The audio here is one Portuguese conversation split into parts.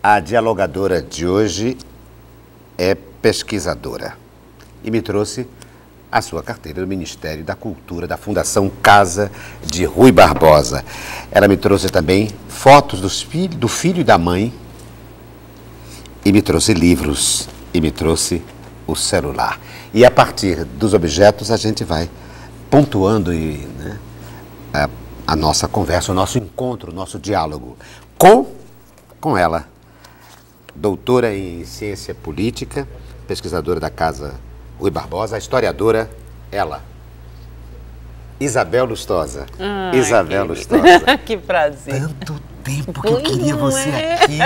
A dialogadora de hoje é pesquisadora e me trouxe a sua carteira do Ministério da Cultura da Fundação Casa de Rui Barbosa. Ela me trouxe também fotos do filho e da mãe e me trouxe livros e me trouxe o celular. E a partir dos objetos a gente vai pontuando a nossa conversa, o nosso encontro, o nosso diálogo com ela, doutora em ciência política, pesquisadora da Casa Rui Barbosa, a historiadora, ela, Isabel Lustosa. Isabel Lustosa. Que prazer. Tanto tempo que eu queria você aqui.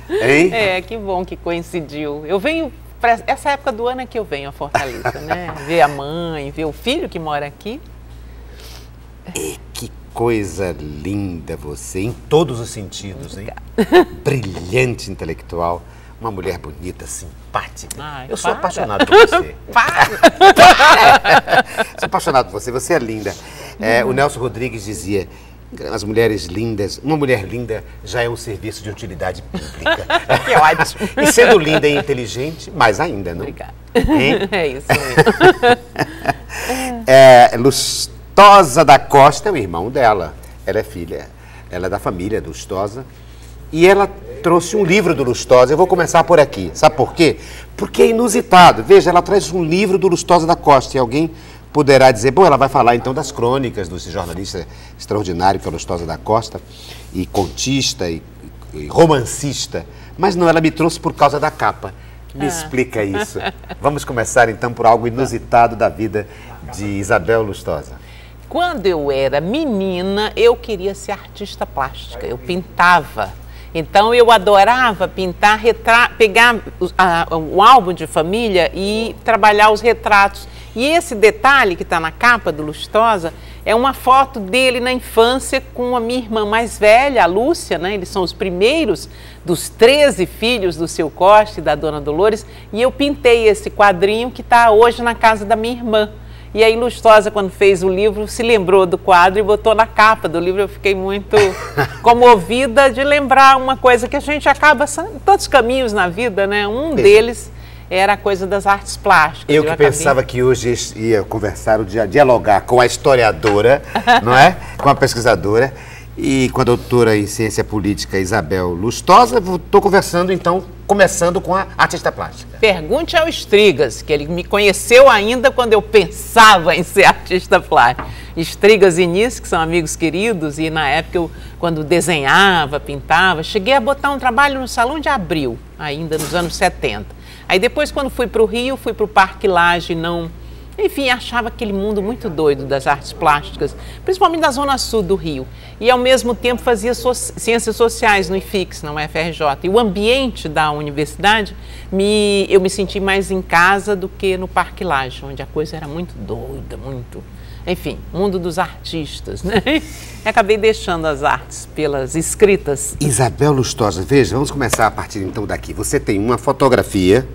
Hein? É, que bom que coincidiu. Eu venho, essa época do ano é que eu venho a Fortaleza, né? Ver a mãe, ver o filho que mora aqui. E que coisa linda você, em todos os sentidos, hein? Brilhante intelectual, uma mulher bonita, simpática. Ai, eu sou apaixonado por você. Sou apaixonado por você, você é linda. O Nelson Rodrigues dizia, as mulheres lindas, uma mulher linda já é um serviço de utilidade pública. Que ótimo. E sendo linda e inteligente, mais ainda, não? Obrigada. Hein? É isso mesmo. Lustosa da Costa é o irmão dela. Ela é filha, ela é da família do Lustosa. E ela trouxe um livro do Lustosa. Eu vou começar por aqui. Sabe por quê? Porque é inusitado. Veja, ela traz um livro do Lustosa da Costa. E alguém poderá dizer, bom, ela vai falar então das crônicas desse jornalista extraordinário que é o Lustosa da Costa, e contista, e romancista. Mas não, ela me trouxe por causa da capa. Me explica isso. Vamos começar então por algo inusitado da vida de Isabel Lustosa. Quando eu era menina, eu queria ser artista plástica. Eu pintava. Então, eu adorava pintar, pegar o álbum de família e trabalhar os retratos. E esse detalhe que está na capa do Lustosa é uma foto dele na infância com a minha irmã mais velha, a Lúcia, né? Eles são os primeiros dos 13 filhos do seu Costa e da Dona Dolores. E eu pintei esse quadrinho que está hoje na casa da minha irmã. E aí Lustosa, quando fez o livro, se lembrou do quadro e botou na capa do livro. Eu fiquei muito comovida de lembrar uma coisa que a gente acaba... Todos os caminhos na vida, né? Um deles era a coisa das artes plásticas. Eu que pensava que hoje ia conversar, dialogar com a historiadora, não é? Com a pesquisadora e com a doutora em ciência política Isabel Lustosa. Estou conversando, então, começando com a artista plástica. Pergunte ao Strigas, que ele me conheceu ainda quando eu pensava em ser artista plástico. Strigas e Nis, que são amigos queridos, e na época, quando desenhava, pintava, cheguei a botar um trabalho no Salão de Abril, ainda nos anos 70. Aí depois, quando fui para o Rio, fui para o Parque Lage, enfim, achava aquele mundo muito doido das artes plásticas, principalmente da zona sul do Rio. E, ao mesmo tempo, fazia ciências sociais no IFIX, na UFRJ. E o ambiente da universidade, eu me senti mais em casa do que no Parque Lage, onde a coisa era muito doida, muito... Enfim, mundo dos artistas, né? E acabei deixando as artes pelas escritas. Isabel Lustosa, veja, vamos começar a partir então daqui. Você tem uma fotografia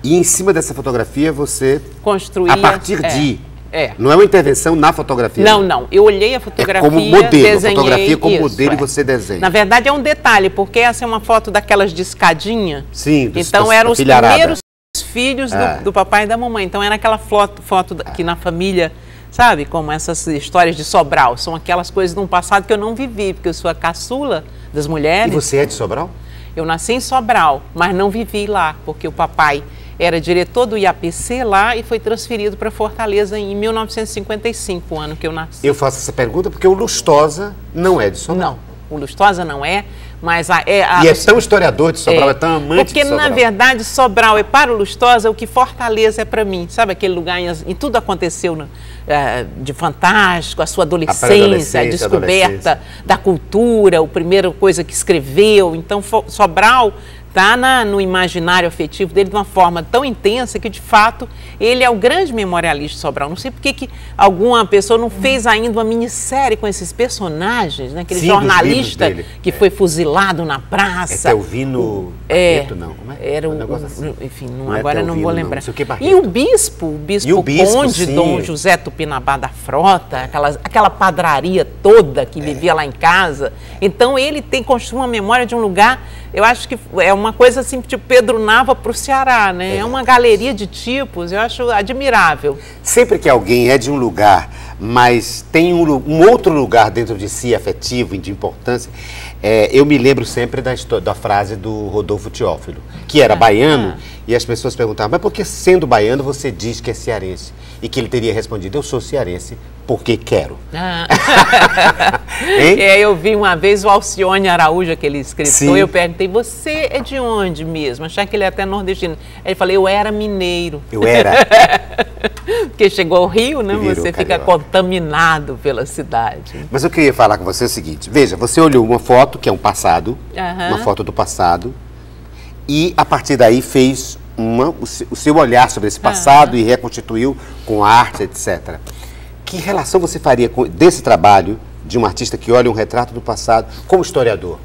e em cima dessa fotografia você... Construía... A partir de... Não é uma intervenção na fotografia? Não, não. Eu olhei a fotografia, como modelo, desenhei, a fotografia como isso, modelo e você desenha. Na verdade é um detalhe, porque essa é uma foto daquelas de escadinha. Sim, então eram os primeiros filhos do papai e da mamãe. Então era aquela foto que na família... Sabe, como essas histórias de Sobral, são aquelas coisas de um passado que eu não vivi, porque eu sou a caçula das mulheres. E você é de Sobral? Eu nasci em Sobral, mas não vivi lá, porque o papai era diretor do IAPC lá e foi transferido para Fortaleza em 1955, o ano que eu nasci. Eu faço essa pergunta porque o Lustosa não é de Sobral. Não, o Lustosa não é, mas... E é tão historiador de Sobral, é tão amante de Sobral. Porque, na verdade, Sobral é para o Lustosa o que Fortaleza é para mim. Sabe aquele lugar em tudo aconteceu de fantástico, a sua adolescência, a descoberta da cultura, a primeira coisa que escreveu. Então, Sobral está no imaginário afetivo dele de uma forma tão intensa que, de fato, ele é o grande memorialista Sobral. Não sei por que alguma pessoa não fez ainda uma minissérie com esses personagens, né? Aquele jornalista que foi fuzilado na praça. Telvino Barreto, não? Como é? Era assim. Enfim, agora não vou lembrar. Não, e o bispo Conde, Dom José Tupinambá da Frota, aquela padraria toda que vivia lá em casa. Então, ele construiu uma memória de um lugar, eu acho que é uma coisa assim, tipo Pedro Nava para o Ceará, né? É uma galeria de tipos, eu acho admirável. Sempre que alguém é de um lugar, mas tem um outro lugar dentro de si, afetivo e de importância, eu me lembro sempre da frase do Rodolfo Teófilo, que era baiano, e as pessoas perguntavam, mas por que sendo baiano você diz que é cearense? E que ele teria respondido, eu sou cearense porque quero. Eu vi uma vez o Alcione Araújo, aquele escritor, eu perguntei, você é de onde mesmo? Achava que ele é até nordestino. Ele falou, eu era mineiro. Eu era? Porque chegou ao Rio, né? Você fica carioca, contaminado pela cidade. Mas eu queria falar com você o seguinte, veja, você olhou uma foto, que é um passado, uma foto do passado, e a partir daí fez o seu olhar sobre esse passado e reconstituiu com arte, etc. Que relação você faria desse trabalho de um artista que olha um retrato do passado como historiador?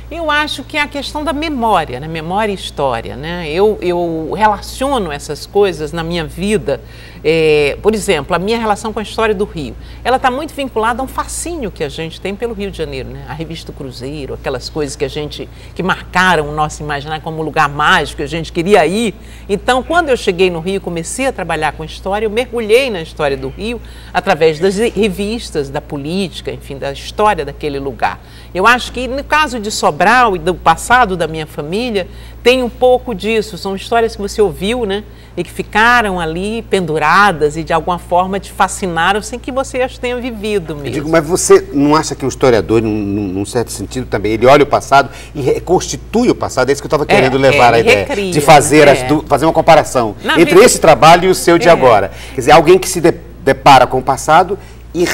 Eu acho que é a questão da memória, né? Memória e história, né? Eu relaciono essas coisas na minha vida. Por exemplo, a minha relação com a história do Rio, ela está muito vinculada a um fascínio que a gente tem pelo Rio de Janeiro, né? A revista Cruzeiro, aquelas coisas que marcaram o nosso imaginário como um lugar mágico, a gente queria ir. Então, quando eu cheguei no Rio, comecei a trabalhar com história, eu mergulhei na história do Rio através das revistas, da política, enfim, da história daquele lugar. Eu acho que no caso de Sobral e do passado da minha família, tem um pouco disso, são histórias que você ouviu, né? E que ficaram ali penduradas e de alguma forma te fascinaram sem que você as tenha vivido mesmo. Eu digo, mas você não acha que o historiador, num certo sentido também, ele olha o passado e reconstitui o passado? É isso que eu estava querendo levar a ideia, recria, de fazer, fazer uma comparação entre esse trabalho e o seu de agora. Quer dizer, alguém que se depara com o passado e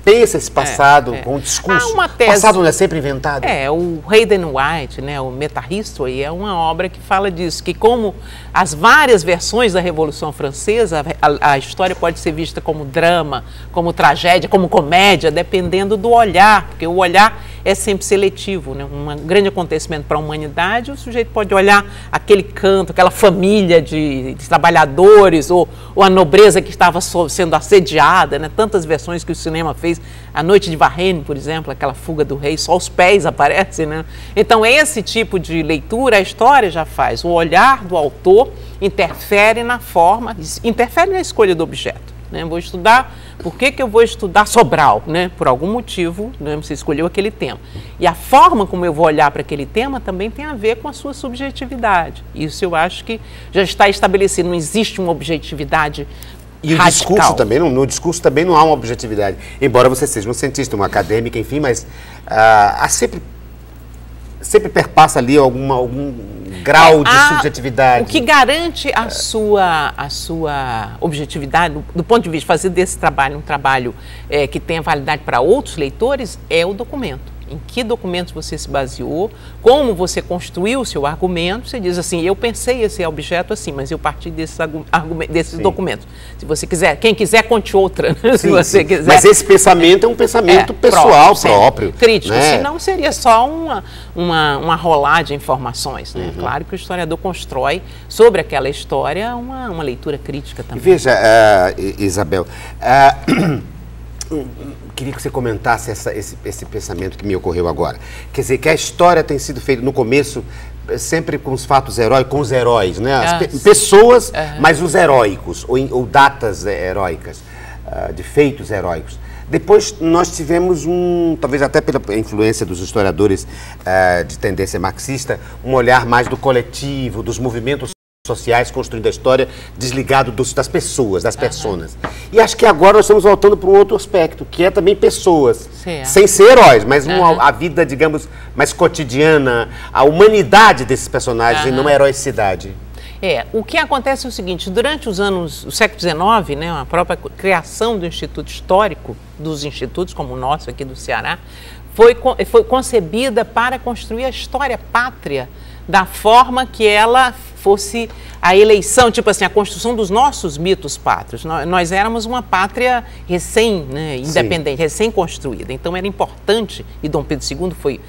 pensa esse passado com um discurso. Uma tese, o passado não é sempre inventado? O Hayden White, né, o Meta-History, é uma obra que fala disso, que como as várias versões da Revolução Francesa, a história pode ser vista como drama, como tragédia, como comédia, dependendo do olhar, porque o olhar é sempre seletivo, né? Um grande acontecimento para a humanidade, o sujeito pode olhar aquele canto, aquela família de trabalhadores, ou a nobreza que estava sendo assediada, né? Tantas versões que o cinema fez, A Noite de Varenne, por exemplo, aquela fuga do rei, só os pés aparecem, né? Então, esse tipo de leitura, a história já faz. O olhar do autor interfere na forma, interfere na escolha do objeto. Vou estudar, por que eu vou estudar Sobral? Por algum motivo, você escolheu aquele tema. E a forma como eu vou olhar para aquele tema também tem a ver com a sua subjetividade. Isso eu acho que já está estabelecido, não existe uma objetividade e o discurso também, no discurso também não há uma objetividade. Embora você seja um cientista, uma acadêmica, enfim, mas há sempre perpassa ali algum grau de subjetividade. O que garante a sua objetividade, do ponto de vista de fazer desse trabalho um trabalho que tenha validade para outros leitores, é o documento. Em que documentos você se baseou, como você construiu o seu argumento. Você diz assim, eu pensei esse objeto assim, mas eu parti desses documentos. Se você quiser, quem quiser, conte outra. Se você quiser. Mas esse pensamento é um pensamento pessoal, próprio. Crítico, senão seria só uma rolar de informações. Claro que o historiador constrói sobre aquela história uma leitura crítica também. E veja, Isabel, queria que você comentasse esse pensamento que me ocorreu agora. Quer dizer, que a história tem sido feita no começo sempre com os fatos heróicos, com os heróis, né? As pessoas, mas os heróicos, ou datas heróicas, de feitos heróicos. Depois nós tivemos talvez até pela influência dos historiadores de tendência marxista, um olhar mais do coletivo, dos movimentos sociais construindo a história, desligado das pessoas, das personas. E acho que agora nós estamos voltando para um outro aspecto, que é também pessoas, sem ser heróis, mas a vida, digamos, mais cotidiana, a humanidade desses personagens e não a heroicidade. O que acontece é o seguinte, durante o século XIX, a própria criação do Instituto Histórico, dos institutos, como o nosso aqui do Ceará, foi concebida para construir a história pátria da forma que ela fosse a eleição, tipo assim, a construção dos nossos mitos pátrios. Nós éramos uma pátria independente, recém-construída. Então era importante, e Dom Pedro II foi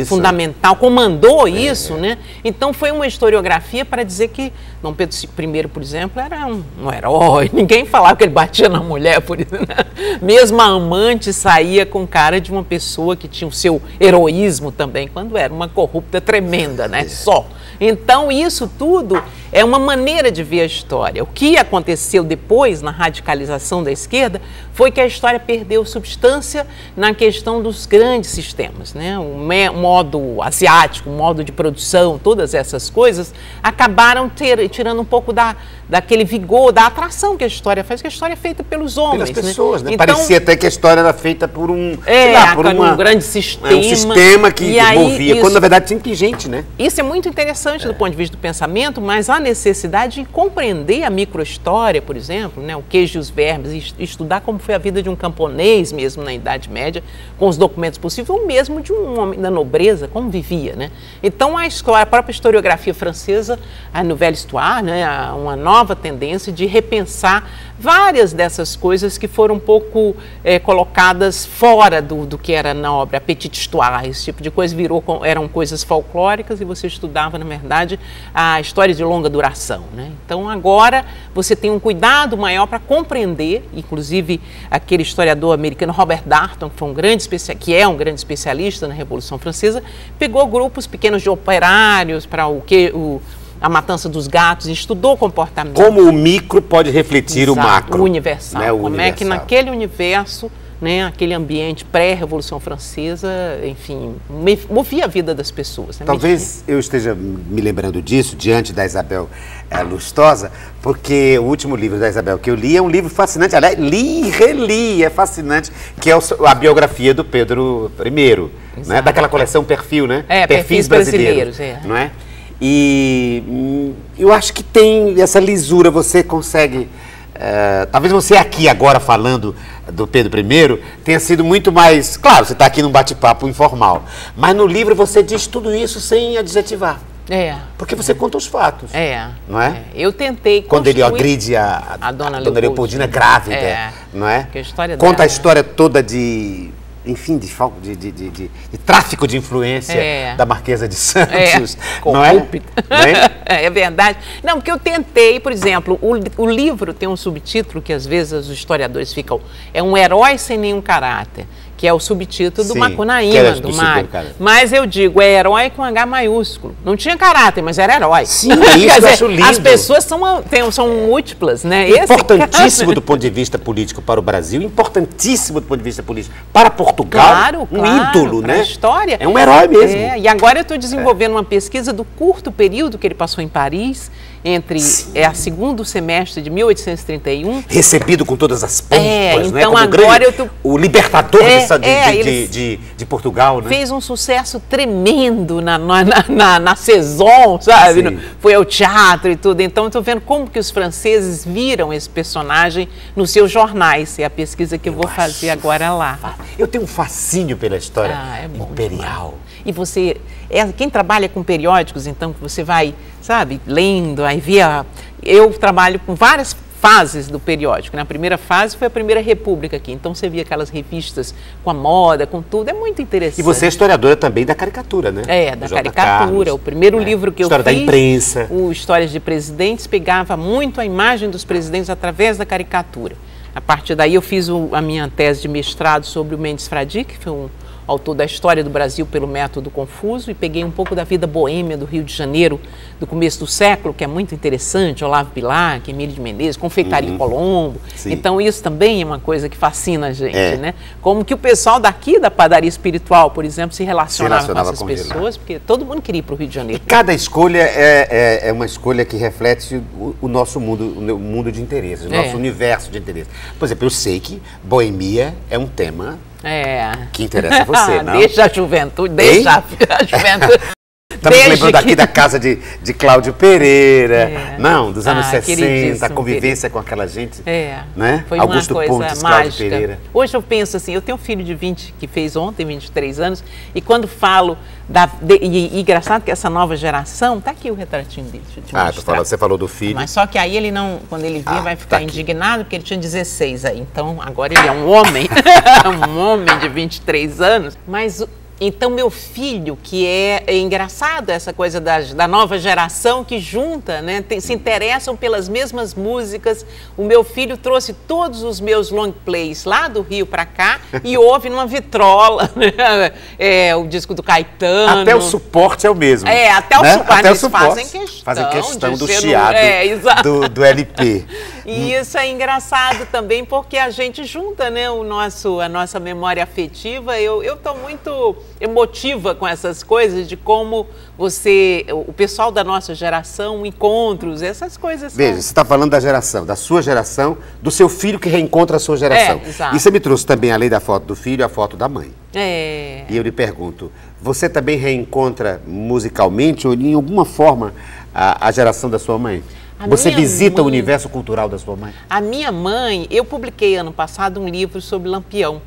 fundamental, comandou isso, né? Então foi uma historiografia para dizer que Dom Pedro I, por exemplo, era um herói. Ninguém falava que ele batia na mulher, por exemplo. Mesmo a amante saía com cara de uma pessoa que tinha o seu heroísmo também, quando era uma corrupta tremenda, né? Só. Então, isso tudo é uma maneira de ver a história. O que aconteceu depois, na radicalização da esquerda, foi que a história perdeu substância na questão dos grandes sistemas, né? O modo asiático, o modo de produção, todas essas coisas, acabaram tirando um pouco daquele vigor, da atração que a história faz, que a história é feita pelos homens. Pelas pessoas, né? Então, parecia até que a história era feita por um grande sistema. Um sistema que movia, quando na verdade tinha que gente, né? Isso é muito interessante do ponto de vista do pensamento, mas a necessidade de compreender a microhistória, por exemplo, né, o queijo e os vermes, estudar como foi a vida de um camponês mesmo na Idade Média, com os documentos possíveis, ou mesmo de um homem da nobreza, como vivia, né? Então a própria historiografia francesa, a Nouvelle Histoire, né, uma nova tendência de repensar várias dessas coisas que foram um pouco colocadas fora do que era na obra, a Petite Histoire, esse tipo de coisa eram coisas folclóricas e você estudava, na verdade, a história de longa duração, né? Então agora você tem um cuidado maior para compreender, inclusive aquele historiador americano Robert Darnton, que é um grande especialista na Revolução Francesa, pegou grupos pequenos de operários para a matança dos gatos, estudou o comportamento. Como o micro pode refletir o macro. O universal. Né? Como é que naquele universo, né, aquele ambiente pré-Revolução Francesa, enfim, movia a vida das pessoas. Né? Talvez eu esteja me lembrando disso, diante da Isabel Lustosa, porque o último livro da Isabel que eu li é um livro fascinante, aliás, li e reli, é fascinante, que é a biografia do Pedro I, né? Daquela coleção Perfil, né? Perfis brasileiros, não é? E eu acho que tem essa lisura, você consegue... talvez você aqui agora falando do Pedro I tenha sido muito mais... Claro, você está aqui num bate-papo informal, mas no livro você diz tudo isso sem adjetivar. Porque você conta os fatos. Não é? Eu tentei quando ele agride a dona Leopoldina grávida, não é? Conta a história toda de... Enfim, de tráfico de influência da Marquesa de Santos, não é? É verdade. Não, porque eu tentei, por exemplo, o livro tem um subtítulo que às vezes os historiadores ficam, é um herói sem nenhum caráter, que é o subtítulo do Macunaíma, do Mário. Mas eu digo, é herói com H maiúsculo. Não tinha caráter, mas era herói. Sim, isso eu acho lindo. As pessoas são múltiplas, né? Importantíssimo do ponto de vista político para o Brasil, importantíssimo do ponto de vista político para Portugal. Claro, ídolo, né? A história. É um herói mesmo. E agora eu estou desenvolvendo uma pesquisa do curto período que ele passou em Paris, entre a segundo semestre de 1831. Recebido com todas as pompas, né? Então como agora o libertador de Portugal, né? Fez um sucesso tremendo na Saison, sabe? Foi ao teatro e tudo. Então, estou vendo como que os franceses viram esse personagem nos seus jornais. É a pesquisa que eu vou fazer agora lá. Eu tenho um fascínio pela história imperial. E você, quem trabalha com periódicos, então, que você vai, sabe, lendo, aí via... Eu trabalho com várias fases do periódico. Na primeira fase foi a Primeira República aqui, então você via aquelas revistas com a moda, com tudo, é muito interessante. E você é historiadora também da caricatura, né? Da caricatura. O primeiro livro que eu fiz, História da Imprensa. o Histórias de Presidentes, pegava muito a imagem dos presidentes através da caricatura. A partir daí eu fiz a minha tese de mestrado sobre o Mendes Fradique, que foi um autor da história do Brasil pelo método Confuso, e peguei um pouco da vida boêmia do Rio de Janeiro do começo do século, que é muito interessante, Olavo Bilac, Emílio de Menezes, Confeitaria Colombo. Então isso também é uma coisa que fascina a gente, né? Como que o pessoal daqui da padaria espiritual, por exemplo, se relacionava com essas pessoas, porque todo mundo queria ir para o Rio de Janeiro. E cada escolha é uma escolha que reflete o nosso mundo, o mundo de interesses, o nosso universo de interesses. Por exemplo, eu sei que boemia é um tema que interessa a você, não? Deixa a juventude, deixa a juventude. Estamos lembrando aqui da casa de Cláudio Pereira, não, dos anos 60, a convivência com aquela gente, né? Foi Augusto uma coisa Pontes, mágica. Cláudio Pereira. Hoje eu penso assim, eu tenho um filho de 20, que fez ontem 23 anos, e quando falo, e engraçado que essa nova geração, tá aqui o retratinho dele, deixa eu te mostrar. Você falou do filho. Mas só que aí ele não, quando ele vir, vai ficar tá indignado, porque ele tinha 16 aí, então agora ele é um homem, um homem de 23 anos, mas... Então, meu filho, que é engraçado essa coisa da nova geração que junta, né, se interessam pelas mesmas músicas. O meu filho trouxe todos os meus long plays lá do Rio para cá e ouve numa vitrola, né, o disco do Caetano. Até o suporte é o mesmo. Até o né? suporte. Até Eles o suporte. Fazem questão do chiado do LP. E isso é engraçado também porque a gente junta, né, a nossa memória afetiva. Eu estou muito emotiva com essas coisas de como o pessoal da nossa geração, encontros, essas coisas. Veja, você está falando da sua geração, do seu filho que reencontra a sua geração. Exato. E você me trouxe também, além da foto do filho, a foto da mãe. E eu lhe pergunto, você também reencontra musicalmente ou em alguma forma a geração da sua mãe? Você visita o universo cultural da sua mãe? A minha mãe, eu publiquei ano passado um livro sobre Lampião,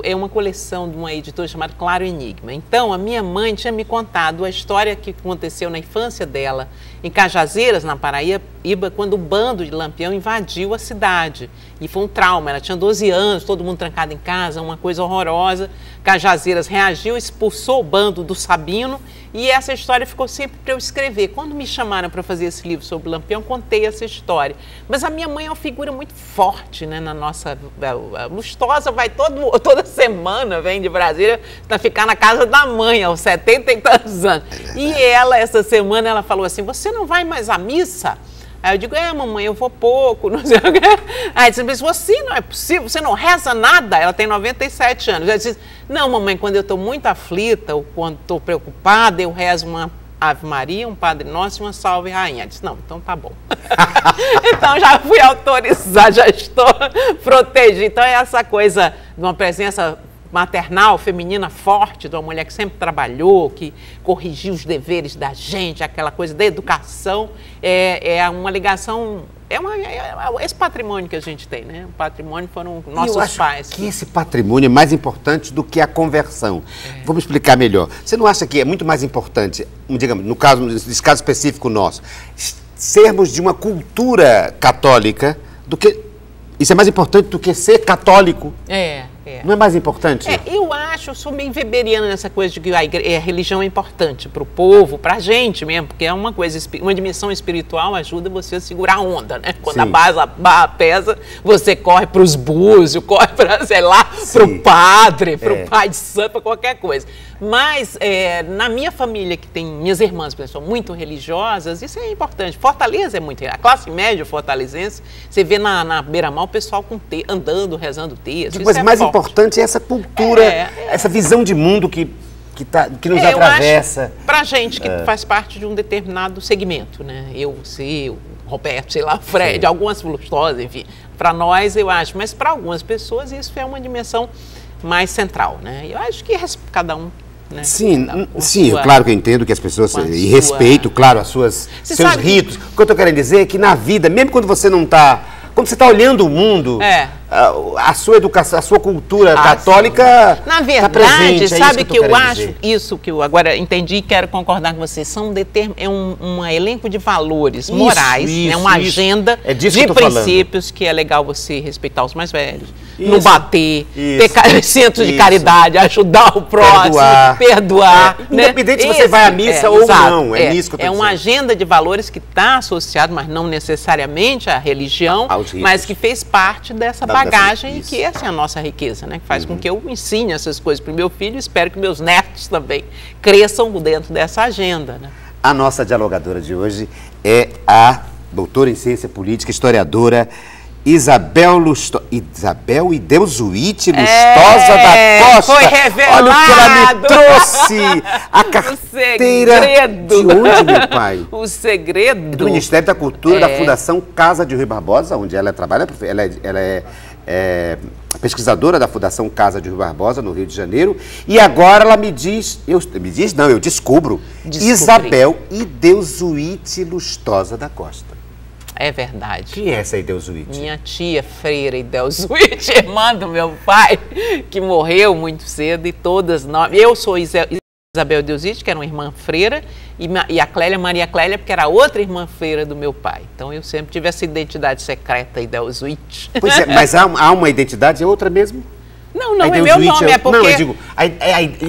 é uma coleção de uma editora chamada Claro Enigma. Então, a minha mãe tinha me contado a história que aconteceu na infância dela, em Cajazeiras, na Paraíba, quando o bando de Lampião invadiu a cidade. E foi um trauma, ela tinha 12 anos, todo mundo trancado em casa, uma coisa horrorosa. Cajazeiras reagiu, expulsou o bando do Sabino, e essa história ficou sempre para eu escrever. Quando me chamaram para fazer esse livro sobre Lampião, contei essa história. Mas a minha mãe é uma figura muito forte, né, na nossa... A Lustosa vai toda semana, vem de Brasília, para ficar na casa da mãe, aos 70 e tantos anos. E ela, essa semana, ela falou assim, você não vai mais à missa? Aí eu digo, mamãe, eu vou pouco, não sei o quê. Aí ela disse, você não é possível, você não reza nada? Ela tem 97 anos. Ela disse, não, mamãe, quando eu estou muito aflita ou quando estou preocupada, eu rezo uma Ave Maria, um Padre Nosso e uma Salve Rainha. Ela disse, não, então tá bom. Então já fui autorizada, já estou protegida. Então é essa coisa de uma presença maternal, feminina forte, de uma mulher que sempre trabalhou, que corrigiu os deveres da gente, aquela coisa da educação, é uma ligação, esse patrimônio que a gente tem, né? O patrimônio foram nossos pais. Que esse patrimônio é mais importante do que a conversão. Vamos explicar melhor. Você não acha que é muito mais importante, digamos, nesse caso específico nosso, sermos de uma cultura católica do que... Isso é mais importante do que ser católico? Não é mais importante? Eu sou meio weberiana nessa coisa de que a religião é importante para o povo, para a gente mesmo, porque é uma coisa, uma dimensão espiritual ajuda você a segurar a onda, né? Quando a barra pesa, você corre para os búzios, corre para, sei lá, para o padre, para o pai de santo, para qualquer coisa. Mas na minha família, que tem minhas irmãs, pessoas muito religiosas, isso é importante. Fortaleza é muito, a classe média fortalezense, você vê na beira-mar o pessoal andando, rezando texto. Mas mais importante é essa cultura, essa visão de mundo que nos atravessa. Para gente que faz parte de um determinado segmento, né? Eu, você, o Roberto, sei lá, o Fred, algumas Lustosas, enfim. Para nós, eu acho, mas para algumas pessoas isso é uma dimensão mais central, né? Eu acho que cada um... Né? Sim, claro que eu entendo que as pessoas, e respeito, claro, seus ritos. O que eu estou querendo dizer é que na vida, mesmo quando você não está... Quando você está olhando o mundo, a sua educação, a sua cultura católica na verdade, tá presente, sabe que eu acho dizer. Isso que eu agora entendi e quero concordar com você, é um elenco de valores morais, né, uma agenda de princípios que é legal você respeitar os mais velhos, não bater, ter centro de caridade, ajudar o próximo, perdoar. Né? Independente se você vai à missa ou não, é isso que eu estou dizendo. Uma agenda de valores que está associado, mas não necessariamente à religião, mas que fez parte dessa bagagem e que essa é a nossa riqueza, né? Que faz com que eu ensine essas coisas para o meu filho e espero que meus netos também cresçam dentro dessa agenda, né? A nossa dialogadora de hoje é a doutora em ciência política, historiadora Isabel Ideusuíte Lustosa da Costa. Foi revelado. Olha o que ela me trouxe. A carteira de onde, meu pai? O segredo. Do Ministério da Cultura, da Fundação Casa de Rui Barbosa, onde ela trabalha. Ela pesquisadora da Fundação Casa de Rui Barbosa, no Rio de Janeiro, e agora ela eu descubro, Isabel Ideusuíte Lustosa da Costa. É verdade. Quem é essa Ideusuíte? Minha tia Freira Ideusuíte, irmã do meu pai, que morreu muito cedo, e todas nós... Eu sou Isabel Ideusuíte, que era uma irmã freira, e a Clélia, Maria Clélia, porque era outra irmã freira do meu pai. Então eu sempre tive essa identidade secreta Ideusuíte. Pois é, mas há uma identidade, é outra mesmo? Não, é meu nome, é porque... Não, eu digo,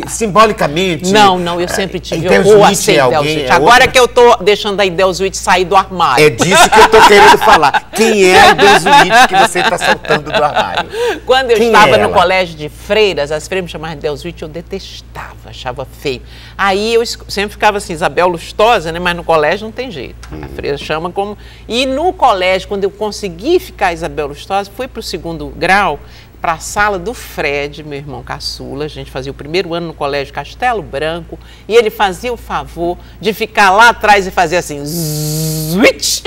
simbolicamente... Não, eu sempre tive horror a ser Ideusuíte. Agora que eu tô deixando a Ideusuíte sair do armário. É disso que eu tô querendo falar. Quem é a Ideusuíte que você está soltando do armário? Quando eu estava no colégio de freiras, as freiras me chamavam de Ideusuíte, eu detestava, achava feio. Aí eu sempre ficava assim, Isabel Lustosa, né? Mas no colégio não tem jeito. A freira chama como... E no colégio, quando eu consegui ficar Isabel Lustosa, fui para o 2º grau, para a sala do Fred, meu irmão caçula. A gente fazia o 1º ano no Colégio Castelo Branco, e ele fazia o favor de ficar lá atrás e fazer assim, switch.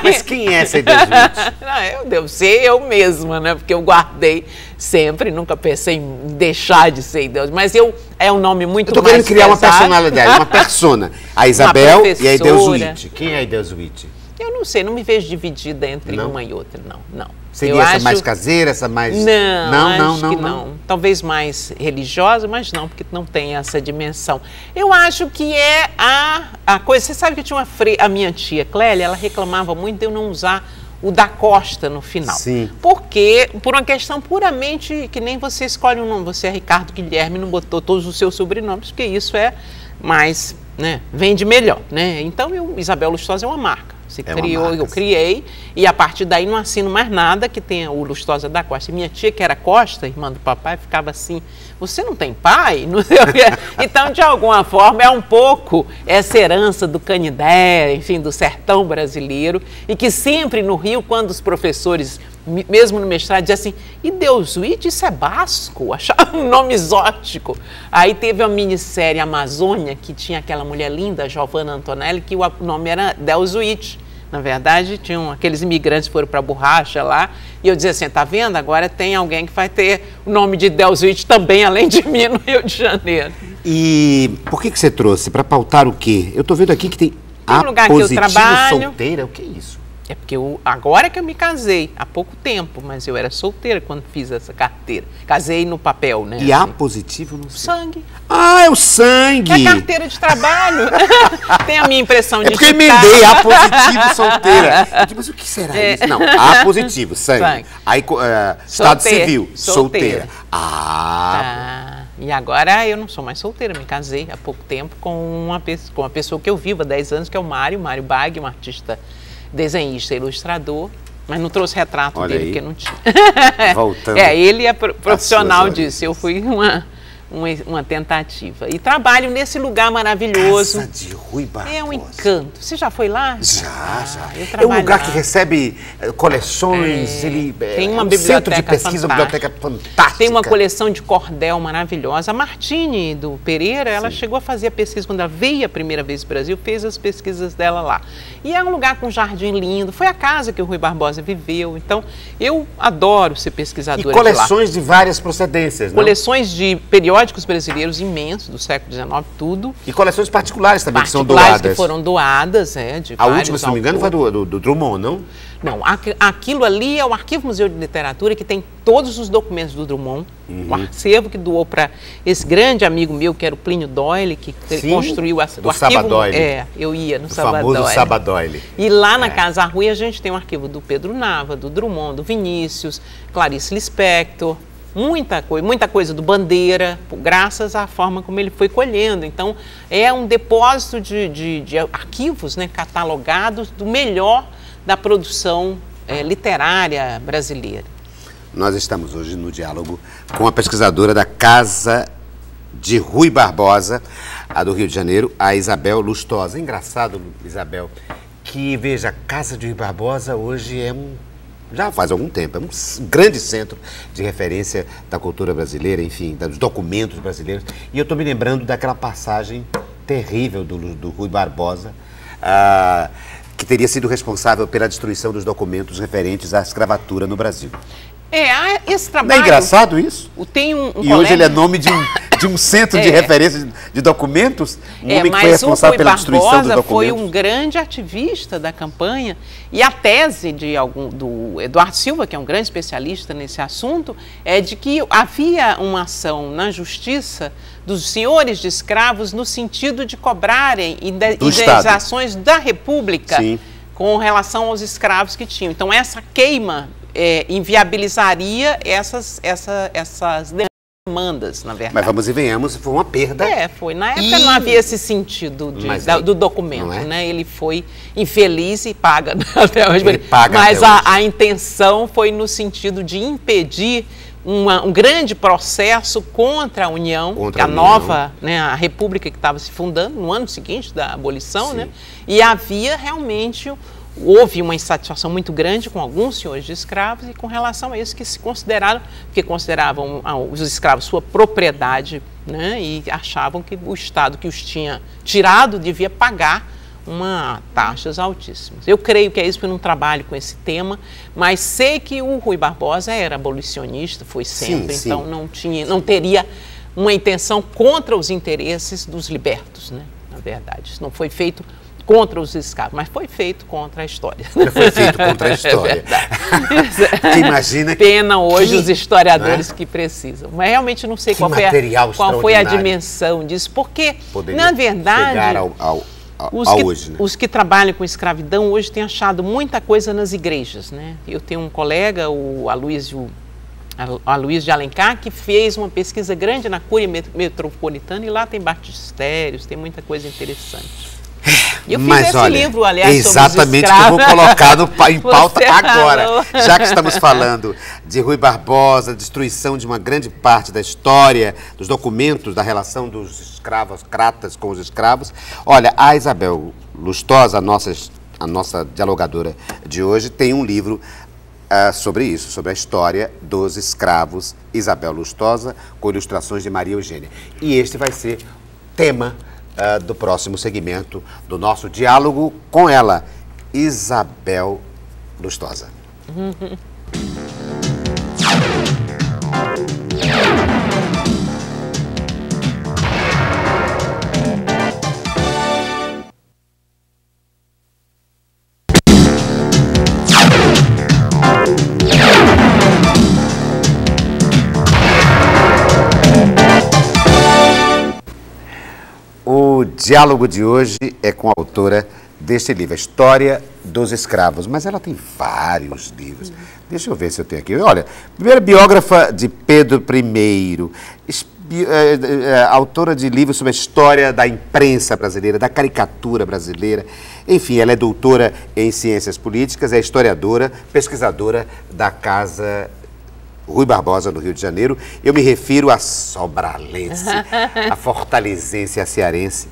Mas quem é essa Ideusuíte? Eu devo ser eu mesma, né? Porque eu guardei sempre, nunca pensei em deixar de ser Ideusuíte. Mas é um nome muito mais... Eu tô querendo criar uma personalidade, uma persona. A Isabel e a Ideusuíte. Quem é a Ideusuíte? Eu não sei, não me vejo dividida entre uma e outra, não. Seria essa mais caseira, essa mais... Não. Talvez mais religiosa, mas não, porque não tem essa dimensão. Eu acho que é a coisa... Você sabe que eu tinha a minha tia Clélia, ela reclamava muito de eu não usar o da Costa no final. Sim. Porque, por uma questão puramente que nem você escolhe um nome, você é Ricardo Guilherme, não botou todos os seus sobrenomes, porque isso é mais, né, vende melhor, né? Então, Isabel Lustosa é uma marca. Eu criei, e a partir daí não assino mais nada que tenha o Lustosa da Costa. E minha tia, que era Costa, irmã do papai, ficava assim, você não tem pai? Não sei o quê. Então, de alguma forma, é um pouco essa herança do Canindé, enfim, do sertão brasileiro, e que sempre no Rio, quando os professores, mesmo no mestrado, diziam assim, Ideusuíte, isso é basco, achava um nome exótico. Aí teve a minissérie Amazônia, que tinha aquela mulher linda, Giovanna Antonelli, que o nome era Ideusuíte. Na verdade, tinham aqueles imigrantes que foram para a borracha lá, e eu dizia assim, tá vendo? Agora tem alguém que vai ter o nome de Ideusuíte também, além de mim, no Rio de Janeiro. E por que você trouxe? Para pautar o quê? Eu estou vendo aqui que tem um lugar que eu trabalho. Solteira, o que é isso? É porque agora que eu me casei, há pouco tempo, mas eu era solteira quando fiz essa carteira. Casei no papel, né? E A positivo no sangue. Ah, é o sangue! É carteira de trabalho. Tem a minha impressão de porque eu emendei A positivo solteira. Eu digo, mas o que será isso? Não, A positivo, sangue. Aí, estado civil, solteira. E agora eu não sou mais solteira, me casei há pouco tempo com uma pessoa que eu vivo há 10 anos, que é o Mário Bag, um artista desenhista, ilustrador, mas não trouxe retrato Olha dele, aí. porque não tinha. Voltando. Ele é profissional disso, eu fui uma tentativa. E trabalho nesse lugar maravilhoso. Casa de Rui Barbosa. É um encanto. Você já foi lá? Já. É um lugar que recebe coleções, tem uma biblioteca centro de pesquisa, fantástica. uma biblioteca fantástica. Tem uma coleção de cordel maravilhosa. A Martine do Pereira, ela chegou a fazer a pesquisa, quando ela veio a primeira vez para o Brasil, fez as pesquisas dela lá. E é um lugar com um jardim lindo, foi a casa que o Rui Barbosa viveu. Então, eu adoro ser pesquisadora. E coleções de várias procedências, não? Coleções de periódicos brasileiros imensos, do século XIX, tudo. E coleções particulares também, que são doadas. Que foram doadas, de a última, se não me engano, foi do Drummond, não? Não, aquilo ali é o Arquivo Museu de Literatura, que tem todos os documentos do Drummond, o acervo que doou para esse grande amigo meu, que era o Plínio Doyle, que construiu o arquivo. Sabadoyle. Eu ia no Sabadoyle. O famoso Sabadoyle. E lá na Casa Rui a gente tem o arquivo do Pedro Nava, do Drummond, do Vinícius, Clarice Lispector, muita coisa do Bandeira, graças à forma como ele foi colhendo. Então, é um depósito de arquivos, né, catalogados do melhor da produção literária brasileira. Nós estamos hoje no diálogo com a pesquisadora da Casa de Rui Barbosa, a do Rio de Janeiro, a Isabel Lustosa. Engraçado, Isabel, que, veja, a Casa de Rui Barbosa hoje já faz algum tempo, é um grande centro de referência da cultura brasileira, enfim, dos documentos brasileiros. E eu estou me lembrando daquela passagem terrível do Rui Barbosa, que teria sido responsável pela destruição dos documentos referentes à escravatura no Brasil. Esse trabalho... Não é engraçado isso? Tem um E colega... hoje ele é nome de um centro de referência de documentos, um homem que foi responsável pela destruição dos documentos. Foi um grande ativista da campanha, e a tese do Eduardo Silva, que é um grande especialista nesse assunto, é de que havia uma ação na justiça dos senhores de escravos no sentido de cobrarem indenizações da República com relação aos escravos que tinham. Então, essa queima inviabilizaria essas demandas, na verdade. Mas vamos e venhamos, foi uma perda. Foi. Na época não havia esse sentido do documento, né? Ele foi infeliz e paga até hoje. Mas a intenção foi no sentido de impedir um grande processo contra a União, nova, né, a República que estava se fundando no ano seguinte da abolição, né? E havia realmente... Houve uma insatisfação muito grande com alguns senhores de escravos e com relação a isso que se consideraram, porque consideravam os escravos sua propriedade, né, e achavam que o Estado que os tinha tirado devia pagar taxas altíssimas. Eu creio que é isso, porque eu não trabalho com esse tema, mas sei que o Rui Barbosa era abolicionista, foi sempre, então não teria uma intenção contra os interesses dos libertos, né, na verdade. Isso não foi feito contra os escravos, mas foi feito contra a história. Foi feito contra a história. Imagina Pena hoje os historiadores que precisam. Mas realmente não sei qual foi a dimensão disso, porque, na verdade, os que trabalham com escravidão hoje têm achado muita coisa nas igrejas, né? Eu tenho um colega, o Aloysio de Alencar, que fez uma pesquisa grande na Cúria Metropolitana, e lá tem batistérios, tem muita coisa interessante. Eu fiz esse livro, aliás, exatamente sobre os escravos. que eu vou colocar em pauta agora. Já que estamos falando de Rui Barbosa, destruição de uma grande parte da história, dos documentos, da relação dos escravocratas com os escravos. Olha, a Isabel Lustosa, a nossa dialogadora de hoje, tem um livro sobre isso, sobre a história dos escravos, Isabel Lustosa, com ilustrações de Maria Eugênia. E este vai ser tema do próximo segmento do nosso diálogo com ela, Isabel Lustosa. O diálogo de hoje é com a autora deste livro, a História dos Escravos, mas ela tem vários livros. Deixa eu ver se eu tenho aqui. Olha, primeira biógrafa de Pedro I, autora de livros sobre a história da imprensa brasileira, da caricatura brasileira. Enfim, ela é doutora em ciências políticas, é historiadora, pesquisadora da Casa Rui Barbosa, no Rio de Janeiro. Eu me refiro a sobralense, a fortalezense, a cearense,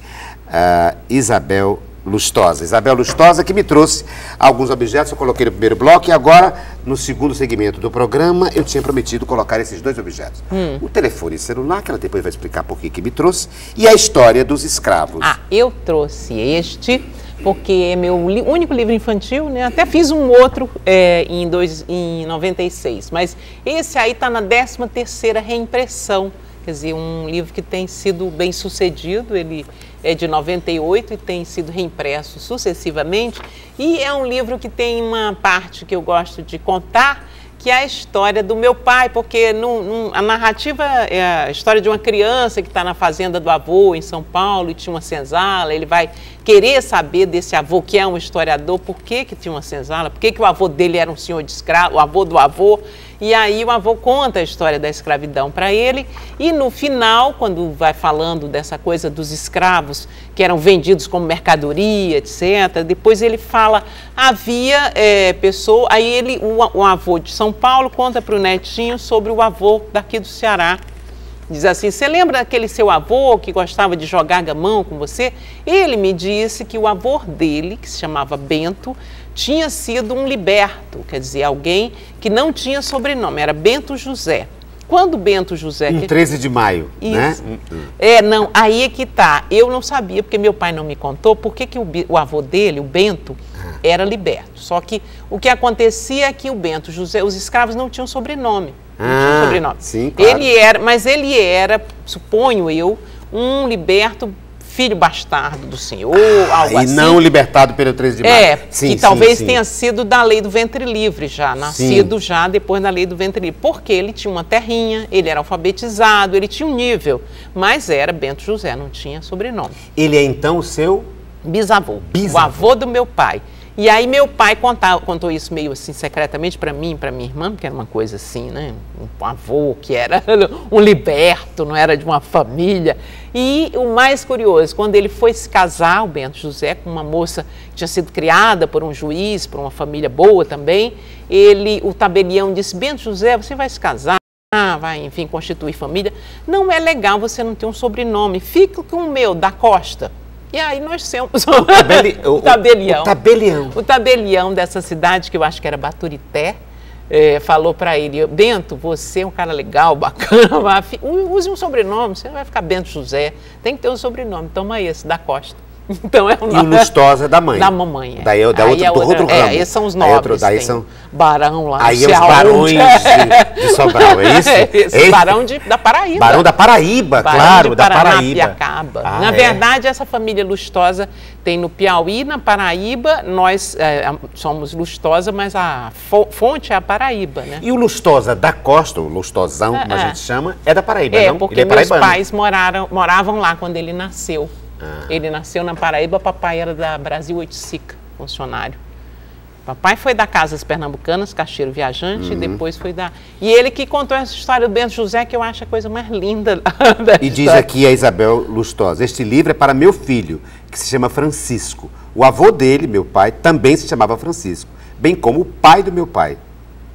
Isabel Lustosa. Isabel Lustosa, que me trouxe alguns objetos, eu coloquei no primeiro bloco, e agora, no segundo segmento do programa, eu tinha prometido colocar esses dois objetos. O telefone celular, que ela depois vai explicar por que me trouxe, e a história dos escravos. Eu trouxe este, porque é meu único livro infantil, né? Até fiz um outro em 96, mas esse aí está na 13ª reimpressão, quer dizer, um livro que tem sido bem sucedido. Ele é de 98 e tem sido reimpresso sucessivamente, e é um livro que tem uma parte que eu gosto de contar, que é a história do meu pai, porque a narrativa é a história de uma criança que está na fazenda do avô em São Paulo e tinha uma senzala. Ele vai querer saber desse avô, que é um historiador, por que tinha uma senzala, por que o avô dele era um senhor de escravo, o avô do avô. E aí o avô conta a história da escravidão para ele, e no final, quando vai falando dessa coisa dos escravos que eram vendidos como mercadoria, etc., depois ele fala, havia pessoa, aí o avô de São Paulo conta para o netinho sobre o avô daqui do Ceará. Diz assim: você lembra daquele seu avô que gostava de jogar gamão com você? Ele me disse que o avô dele, que se chamava Bento, tinha sido um liberto, quer dizer, alguém que não tinha sobrenome, era Bento José. Quando Bento José... Em 13 de maio, isso, né? Não, aí é que tá. Eu não sabia, porque meu pai não me contou, por que o avô dele, o Bento, era liberto. Só que o que acontecia é que o Bento José, os escravos não tinham sobrenome. Não tinham sobrenome. Sim, claro. Mas ele era, suponho eu, um liberto, filho bastardo do senhor, algo assim. E não libertado pelo 13 de maio. Que talvez tenha sido da lei do ventre livre já, nascido já depois da lei do ventre livre. Porque ele tinha uma terrinha, ele era alfabetizado, ele tinha um nível, mas era Bento José, não tinha sobrenome. Ele é então o seu... Bisavô, o avô do meu pai. E aí meu pai contou isso meio assim secretamente para mim e para minha irmã, porque era uma coisa assim, né? Um avô que era um liberto, não era de uma família. E o mais curioso, quando ele foi se casar, o Bento José, com uma moça que tinha sido criada por um juiz, por uma família boa também, o tabelião disse: Bento José, você vai se casar, vai, enfim, constituir família. Não é legal você não ter um sobrenome, fica com o meu, da Costa. E aí nós temos o tabelião. O tabelião dessa cidade, que eu acho que era Baturité, falou para ele: Bento, você é um cara legal, bacana, use um sobrenome, você não vai ficar Bento José, tem que ter um sobrenome, toma esse, da Costa. Então é o nome. E o Lustosa é da mãe. Da mamãe. Daí é do outro ramo. Esses são os nobres. Daí são... Barão lá. Aí é os barões de Sobral, é isso? Esse barão da Paraíba. Barão da Paraíba, claro, da Paraíba. Na verdade, essa família Lustosa tem no Piauí, na Paraíba, nós somos Lustosa, mas a fonte é a Paraíba, né? E o Lustosa da Costa, o Lustosão, como a gente chama, é da Paraíba, não? Porque meus pais moravam lá quando ele nasceu. Ele nasceu na Paraíba, papai era da Brasil Oiticica, funcionário. Papai foi da Casas Pernambucanas, caixeiro viajante, e depois foi da... E ele que contou essa história do Bento José, que eu acho a coisa mais linda da E diz aqui a Isabel Lustosa: este livro é para meu filho, que se chama Francisco. O avô dele, meu pai, também se chamava Francisco, bem como o pai do meu pai.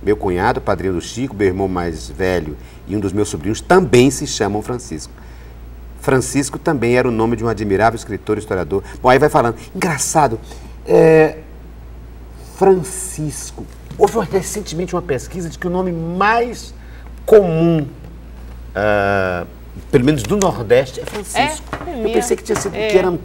Meu cunhado, padrinho do Chico, meu irmão mais velho e um dos meus sobrinhos também se chamam Francisco. Francisco também era o nome de um admirável escritor e historiador. Bom, aí vai falando. Engraçado, Francisco. Houve recentemente uma pesquisa de que o nome mais comum, pelo menos do Nordeste, é Francisco. Eu pensei que tinha sido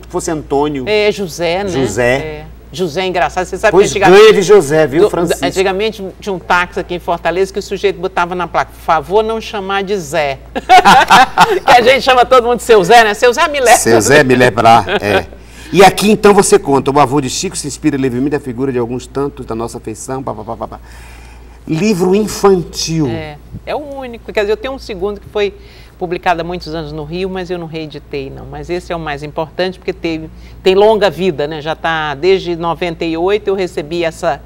fosse Antônio. José, né? José. José é engraçado, você sabe pois que antigamente... Grande José, viu, Francisco? Antigamente tinha um táxi aqui em Fortaleza que o sujeito botava na placa: por favor, não chamar de Zé. Que a gente chama todo mundo de seu Zé, né? Seu Zé me leva. Seu Zé me leva lá, E aqui então você conta: o avô de Chico se inspira levemente da figura de alguns tantos da nossa afeição, papapá. Livro infantil. É o único, quer dizer, eu tenho um segundo que foi publicado há muitos anos no Rio, mas eu não reeditei, não. Mas esse é o mais importante, porque tem longa vida, né? Já está desde 98, eu recebi essa...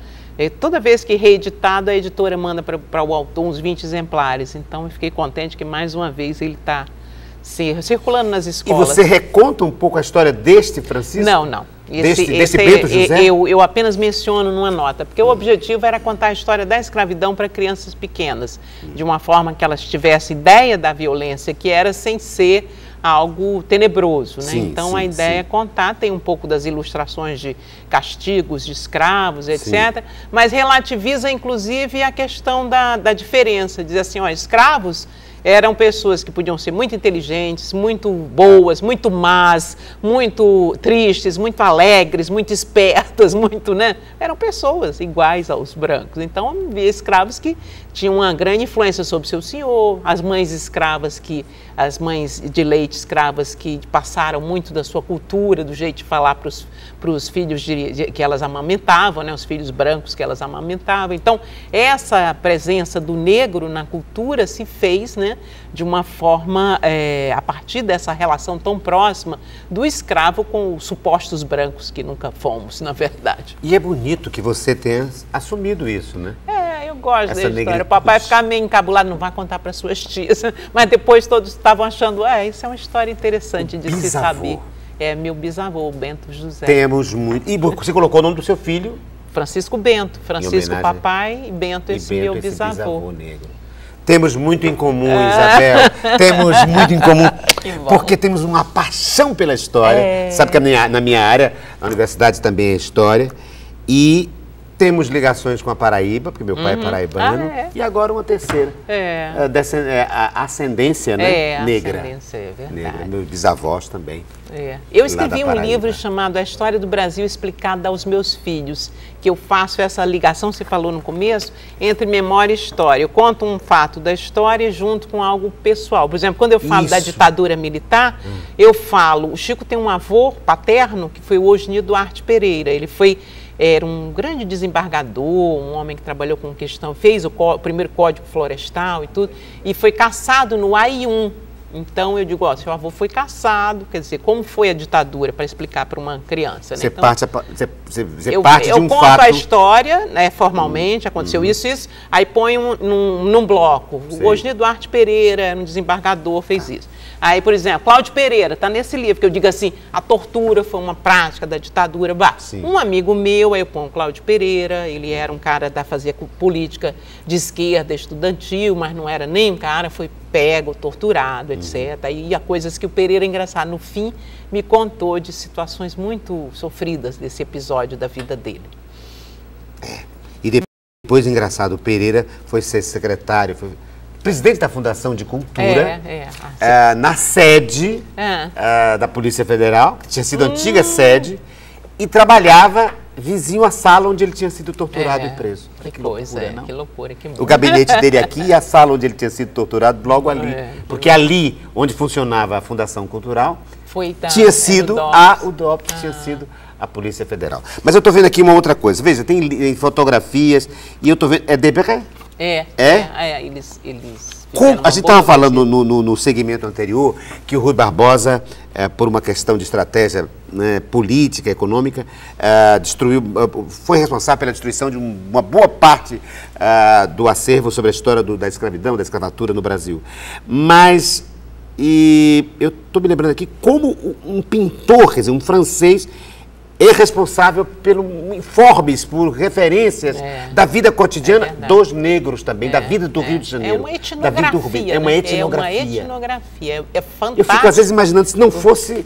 Toda vez que reeditado, a editora manda para o autor uns 20 exemplares. Então, eu fiquei contente que, mais uma vez, ele está circulando nas escolas. E você reconta um pouco a história deste Francisco? Não. Desse Bento José? Eu apenas menciono numa nota, porque o objetivo era contar a história da escravidão para crianças pequenas, de uma forma que elas tivessem ideia da violência, que era sem ser algo tenebroso, né? Então a ideia é contar, tem um pouco das ilustrações de castigos de escravos, etc., mas relativiza inclusive a questão da diferença, diz assim: ó, escravos eram pessoas que podiam ser muito inteligentes, muito boas, muito más, muito tristes, muito alegres, muito espertas, muito, né? Eram pessoas iguais aos brancos. Então, havia escravos que tinham uma grande influência sobre seu senhor, as mães escravas, as mães de leite escravas que passaram muito da sua cultura, do jeito de falar para os filhos que elas amamentavam, né? Os filhos brancos que elas amamentavam. Então, essa presença do negro na cultura se fez, né, de uma forma, a partir dessa relação tão próxima do escravo com os supostos brancos que nunca fomos, na verdade. E é bonito que você tenha assumido isso, né? Eu gosto da história. O papai ficava meio encabulado: não vai contar para suas tias. Mas depois todos estavam achando: isso é uma história interessante de se saber. É meu bisavô, o Bento José. Temos muito. E você colocou o nome do seu filho? Francisco Bento. Francisco papai e Bento esse meu bisavô negro. Temos muito em comum, Isabel. Temos muito em comum. Porque temos uma paixão pela história. Sabe que na minha área, a universidade também é história. E Temos ligações com a Paraíba, porque meu pai é paraibano. E agora uma terceira. Ascendência, né? Negra. Ascendência, é verdade. Negra. Meus bisavós também. Eu escrevi um livro chamado A História do Brasil Explicada aos Meus Filhos, que eu faço essa ligação, você falou no começo, entre memória e história. Eu conto um fato da história junto com algo pessoal. Por exemplo, quando eu falo da ditadura militar, eu falo, o Chico tem um avô paterno, que foi o Osni Duarte Pereira. Ele era um grande desembargador, um homem que trabalhou com questão, fez o primeiro Código Florestal e tudo, e foi caçado no AI-1. Então eu digo, seu avô foi caçado, quer dizer, como foi a ditadura, para explicar para uma criança. Né? Você então, parte de um fato. Eu conto a história, né, formalmente, aconteceu isso, aí põe num bloco. O Osni Duarte Pereira era um desembargador, fez isso. Aí, por exemplo, Cláudio Pereira, está nesse livro, que eu digo assim, a tortura foi uma prática da ditadura. Um amigo meu, aí eu ponho Cláudio Pereira, ele era um cara da fazia política de esquerda, estudantil, mas não era nem um cara, foi pego, torturado, etc. E há coisas que o Pereira, engraçado, no fim, me contou de situações muito sofridas desse episódio da vida dele. E depois, engraçado, o Pereira foi ser secretário, foi presidente da Fundação de Cultura, na sede da Polícia Federal, que tinha sido a antiga sede, e trabalhava vizinho à sala onde ele tinha sido torturado e preso. Que loucura, que loucura, que o gabinete dele aqui e a sala onde ele tinha sido torturado logo ali. Porque ali, onde funcionava a Fundação Cultural, tinha sido o DOPS tinha sido a Polícia Federal. Mas eu estou vendo aqui uma outra coisa. Veja, tem fotografias e eu estou vendo... É Debré? Eles a gente estava falando no segmento anterior que o Rui Barbosa, por uma questão de estratégia, né, política, econômica, foi responsável pela destruição de uma boa parte do acervo sobre a história da escravidão, da escravatura no Brasil. Mas eu estou me lembrando aqui como um pintor, quer dizer, um francês, é responsável pelo informes, por referências da vida cotidiana dos negros também, da vida do Rio de Janeiro. É uma etnografia. É uma etnografia. É fantástico. Eu fico às vezes imaginando se não fossem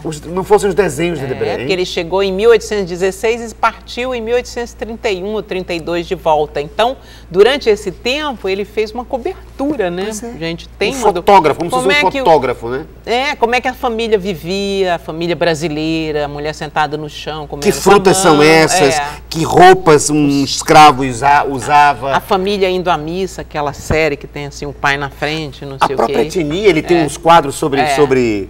os desenhos de Debré. Porque ele chegou em 1816 e partiu em 1831 ou 32 de volta. Então, durante esse tempo, ele fez uma cobertura, né? A gente tem um fotógrafo, como se fosse um fotógrafo, né? Como é que a família vivia, a família brasileira, a mulher sentada no chão, que frutas são essas, que roupas um escravo usava. A família indo à missa, aquela série que tem assim o pai na frente, não sei o quê. A própria etnia, ele tem uns quadros sobre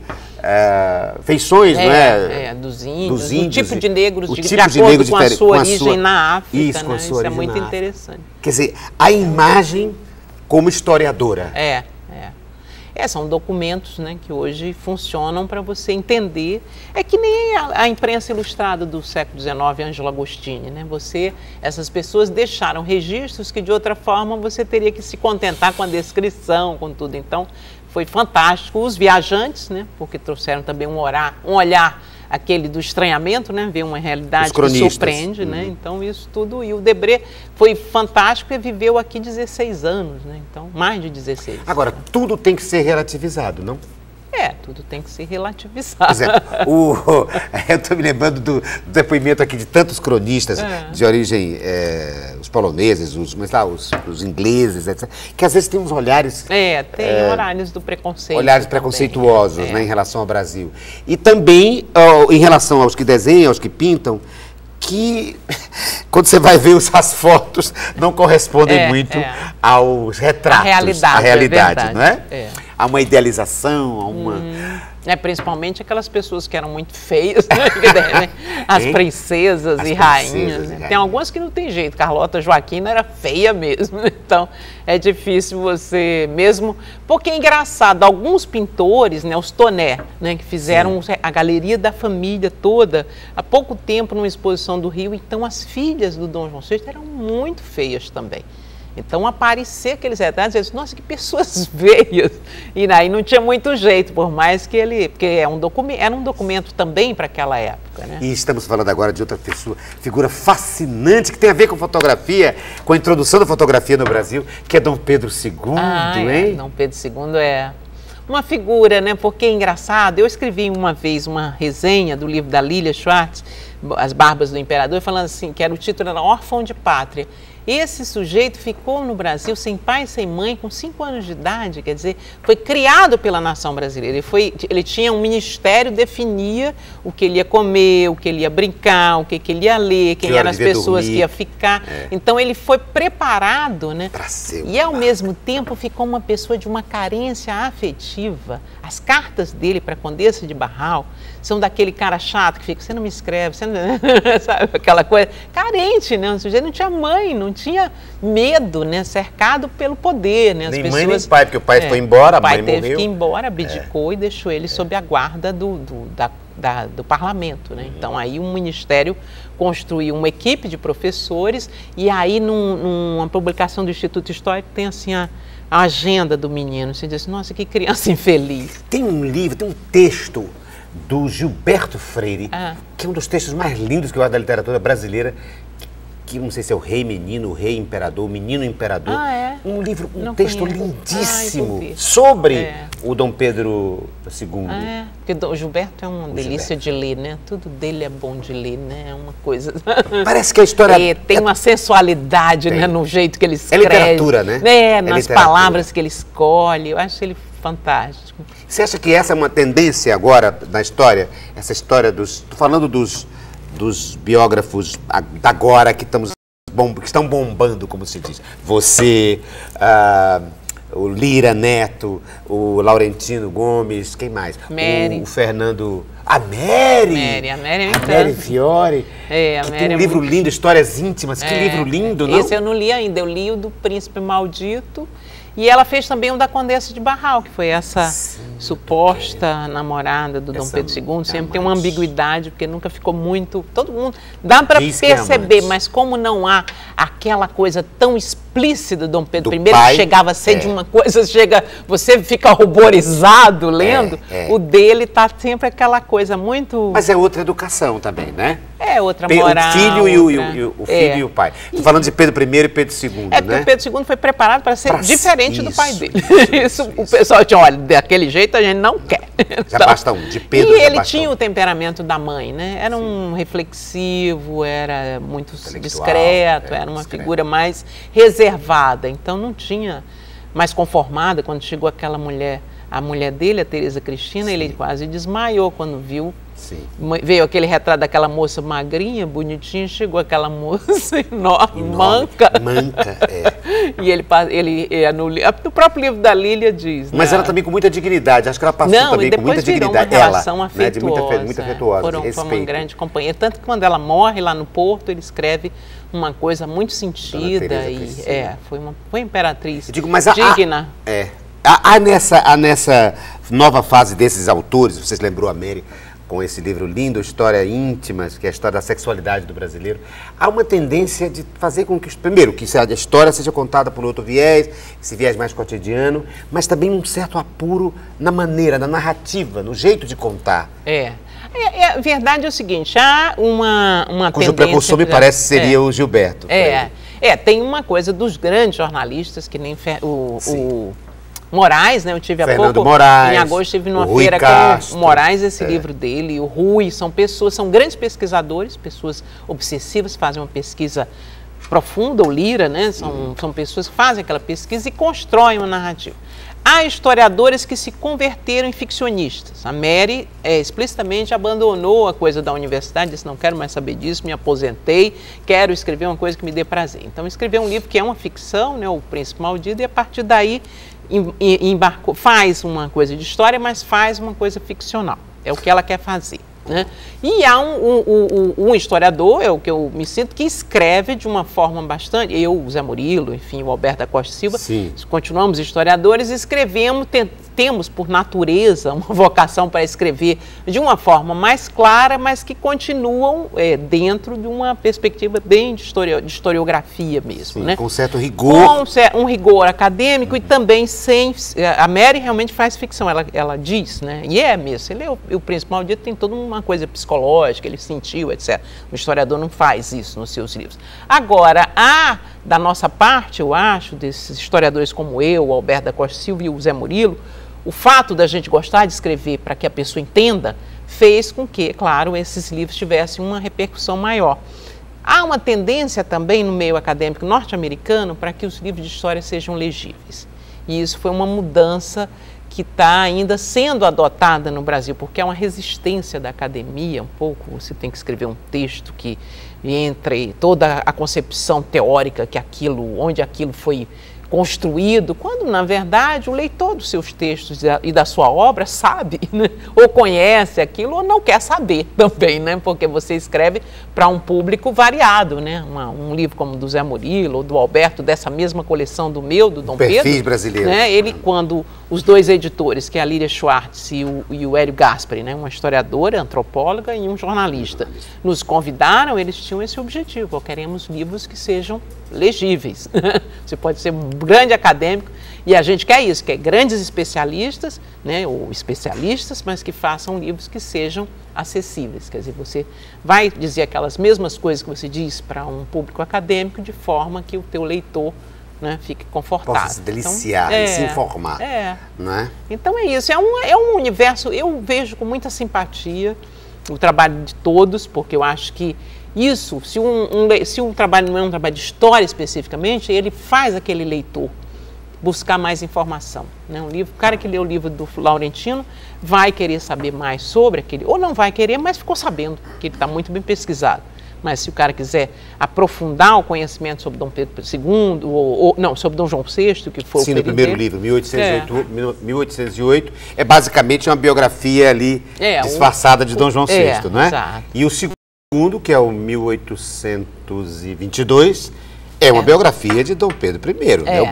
feições, não é? Dos índios, o tipo de negros, de acordo com a sua origem na África, né? Isso é muito interessante. Quer dizer, a imagem como historiadora. São documentos, né, que hoje funcionam para você entender. É que nem a imprensa ilustrada do século XIX, Ângelo Agostini, né? Essas pessoas deixaram registros que de outra forma você teria que se contentar com a descrição, com tudo. Então, foi fantástico. Os viajantes, né, porque trouxeram também um olhar aquele do estranhamento, né? Ver uma realidade que surpreende, né? Então, isso tudo. E o Debré foi fantástico e viveu aqui 16 anos, né? Então, mais de 16. Agora, tudo tem que ser relativizado, não? Tudo tem que ser relativizado. Por exemplo, eu estou me lembrando do depoimento aqui de tantos cronistas de origem, os poloneses, os ingleses, etc., que às vezes tem uns olhares... tem olhares do preconceito. Olhares preconceituosos, né, em relação ao Brasil. E também em relação aos que desenham, aos que pintam, que quando você vai ver as fotos não correspondem muito aos retratos. A realidade, não é? Há uma idealização, há uma... principalmente aquelas pessoas que eram muito feias, né? As princesas e rainhas. Né? Tem algumas que não tem jeito. Carlota Joaquina era feia mesmo. Então, é difícil você mesmo... Porque é engraçado, alguns pintores, né, os Toné, né, que fizeram a galeria da família toda, há pouco tempo numa exposição do Rio, então as filhas do Dom João VI eram muito feias também. Então, aparecer aqueles retratos, eu disse, nossa, que pessoas feias. E aí não tinha muito jeito, por mais que porque era um documento também para aquela época, né? E estamos falando agora de outra figura fascinante, que tem a ver com fotografia, com a introdução da fotografia no Brasil, que é Dom Pedro II, hein? Dom Pedro II é uma figura, né? Porque é engraçado, eu escrevi uma vez uma resenha do livro da Lília Schwartz, As Barbas do Imperador, falando assim, que era o título era Órfão de Pátria. Esse sujeito ficou no Brasil sem pai e sem mãe, com 5 anos de idade, quer dizer, foi criado pela nação brasileira. Ele tinha um ministério, definia o que ele ia comer, o que ele ia brincar, o que ele ia ler, quem eram as pessoas que ia ficar. Então ele foi preparado, né? E ao mesmo tempo ficou uma pessoa de uma carência afetiva. As cartas dele para a Condessa de Barral são daquele cara chato que fica, você não me escreve, você não... sabe, aquela coisa, carente, né? O sujeito não tinha mãe, não tinha medo, né? Cercado pelo poder, né? As nem pessoas... mãe nem pai, porque o pai foi embora, a mãe morreu. O pai teve que ir embora, abdicou e deixou ele sob a guarda do parlamento, né? Então aí o Ministério construiu uma equipe de professores e aí numa publicação do Instituto Histórico tem assim a agenda do menino. Você diz, nossa, que criança infeliz. Tem um livro, tem um texto do Gilberto Freire, que é um dos textos mais lindos que eu acho da literatura brasileira, que não sei se é o Rei Menino, o Rei Imperador, o Menino Imperador. Um livro, um texto lindíssimo sobre o Dom Pedro II. Porque o Gilberto é uma delícia de ler, né? Tudo dele é bom de ler, né? É uma coisa... Parece que a história... tem uma sensualidade, né? No jeito que ele escreve. É literatura, né? Nas palavras que ele escolhe. Eu acho ele fantástico. Você acha que essa é uma tendência agora na história? Essa história dos... Estou falando dos biógrafos da agora que estão bombando, como se diz. Você, o Lira Neto, o Laurentino Gomes, quem mais? Mary. O Fernando... A Mary! A Mary Fiore. A que Mary tem um livro lindo, Histórias Íntimas. Que livro lindo, não? Esse eu não li ainda. Eu li o do Príncipe Maldito. E ela fez também o da Condessa de Barral, que foi essa suposta namorada do Dom Pedro II. Sempre tem uma ambiguidade, porque nunca ficou muito... Todo mundo... Dá para perceber, mas como não há aquela coisa tão explícita do Dom Pedro I, que chegava a ser de uma coisa, você fica ruborizado lendo, o dele tá sempre aquela coisa muito... Mas é outra educação também, né? É outra moral. O filho e o pai. Estou falando de Pedro I e Pedro II, porque né? o Pedro II foi preparado para ser diferente do pai dele. O pessoal tinha, olha, daquele jeito a gente não quer. Já basta um, de Pedro E ele tinha o temperamento da mãe, né? Era um reflexivo, era muito discreto, era uma figura mais reservada. Então não tinha mais conformada quando chegou aquela mulher, a mulher dele, a Teresa Cristina, ele quase desmaiou quando viu. Veio aquele retrato daquela moça magrinha, bonitinha, chegou aquela moça enorme, manca. E ele no próprio livro da Lília diz. Mas ela também com muita dignidade, acho que ela passou também com muita dignidade. Uma relação afetuosa, muito afetuosa, foi uma grande companhia. Tanto que quando ela morre lá no Porto, ele escreve uma coisa muito sentida foi imperatriz digna. Há nessa nova fase desses autores, vocês lembrou a Mary, com esse livro lindo, Histórias Íntimas, que é a história da sexualidade do brasileiro, há uma tendência de fazer com que, primeiro, que a história seja contada por outro viés, esse viés mais cotidiano, mas também um certo apuro na maneira, na narrativa, no jeito de contar. A verdade é o seguinte, há uma cujo tendência... precursor, me parece, seria o Gilberto. Tem uma coisa dos grandes jornalistas, que nem o Moraes, né? Eu tive Fernando há pouco, Moraes, em agosto, estive numa Rui feira Castro, com o Moraes, esse livro dele, o Rui, são grandes pesquisadores, pessoas obsessivas, fazem uma pesquisa profunda, o Lira, né? São pessoas que fazem aquela pesquisa e constroem uma narrativa. Há historiadores que se converteram em ficcionistas. A Mary explicitamente abandonou a coisa da universidade, disse, não quero mais saber disso, me aposentei, quero escrever uma coisa que me dê prazer. Então escreveu um livro que é uma ficção, né, O Príncipe Maldito, e a partir daí embarcou, faz uma coisa de história, mas faz uma coisa ficcional. É o que ela quer fazer. Né? E há um historiador, é o que eu me sinto, que escreve de uma forma bastante... Eu, o Zé Murilo, enfim, o Alberto da Costa Silva, continuamos historiadores, escrevemos, temos por natureza uma vocação para escrever de uma forma mais clara, mas que continuam dentro de uma perspectiva bem de historiografia mesmo. Né? Com certo rigor. Com um rigor acadêmico e também sem... A Mary realmente faz ficção, ela diz, né? E é mesmo. Você lê o Príncipe Maldito, tem toda uma coisa psicológica, ele sentiu, etc. O historiador não faz isso nos seus livros. Agora, da nossa parte, eu acho, desses historiadores como eu, o Alberto da Costa Silva e o Zé Murilo, o fato da gente gostar de escrever para que a pessoa entenda, fez com que, claro, esses livros tivessem uma repercussão maior. Há uma tendência também no meio acadêmico norte-americano para que os livros de história sejam legíveis. E isso foi uma mudança que está ainda sendo adotada no Brasil, porque é uma resistência da academia, um pouco, você tem que escrever um texto que entre toda a concepção teórica que onde aquilo foi construído, quando, na verdade, o leitor dos seus textos e da sua obra sabe, né? Ou conhece aquilo ou não quer saber também, né? Porque você escreve para um público variado, né? Um livro como o do Zé Murilo ou do Alberto, dessa mesma coleção do Dom Pedro. Perfis brasileiros. Né? Ele, quando os dois editores, que é a Lídia Schwartz e o Hélio Gaspari, né? Uma historiadora, antropóloga e um jornalista, nos convidaram, eles tinham esse objetivo: queremos livros que sejam legíveis. Você pode ser um grande acadêmico e a gente quer isso, quer grandes especialistas, né, ou especialistas, mas que façam livros que sejam acessíveis. Quer dizer, você vai dizer aquelas mesmas coisas que você diz para um público acadêmico de forma que o teu leitor, né, fique confortável. Possa se deliciar e se informar. Não é? Então é isso, é um universo, eu vejo com muita simpatia o trabalho de todos, porque eu acho que isso, se um trabalho não é um trabalho de história especificamente, ele faz aquele leitor buscar mais informação. Né? O cara que lê o livro do Laurentino vai querer saber mais sobre aquele, ou não vai querer, mas ficou sabendo, que ele está muito bem pesquisado. Mas se o cara quiser aprofundar o conhecimento sobre Dom Pedro II, sobre Dom João VI, que foi Sim, no primeiro livro, 1808, é basicamente uma biografia ali disfarçada de Dom João VI, não é? Exato. E o segundo, que é o 1822, é uma biografia de Dom Pedro I, né? O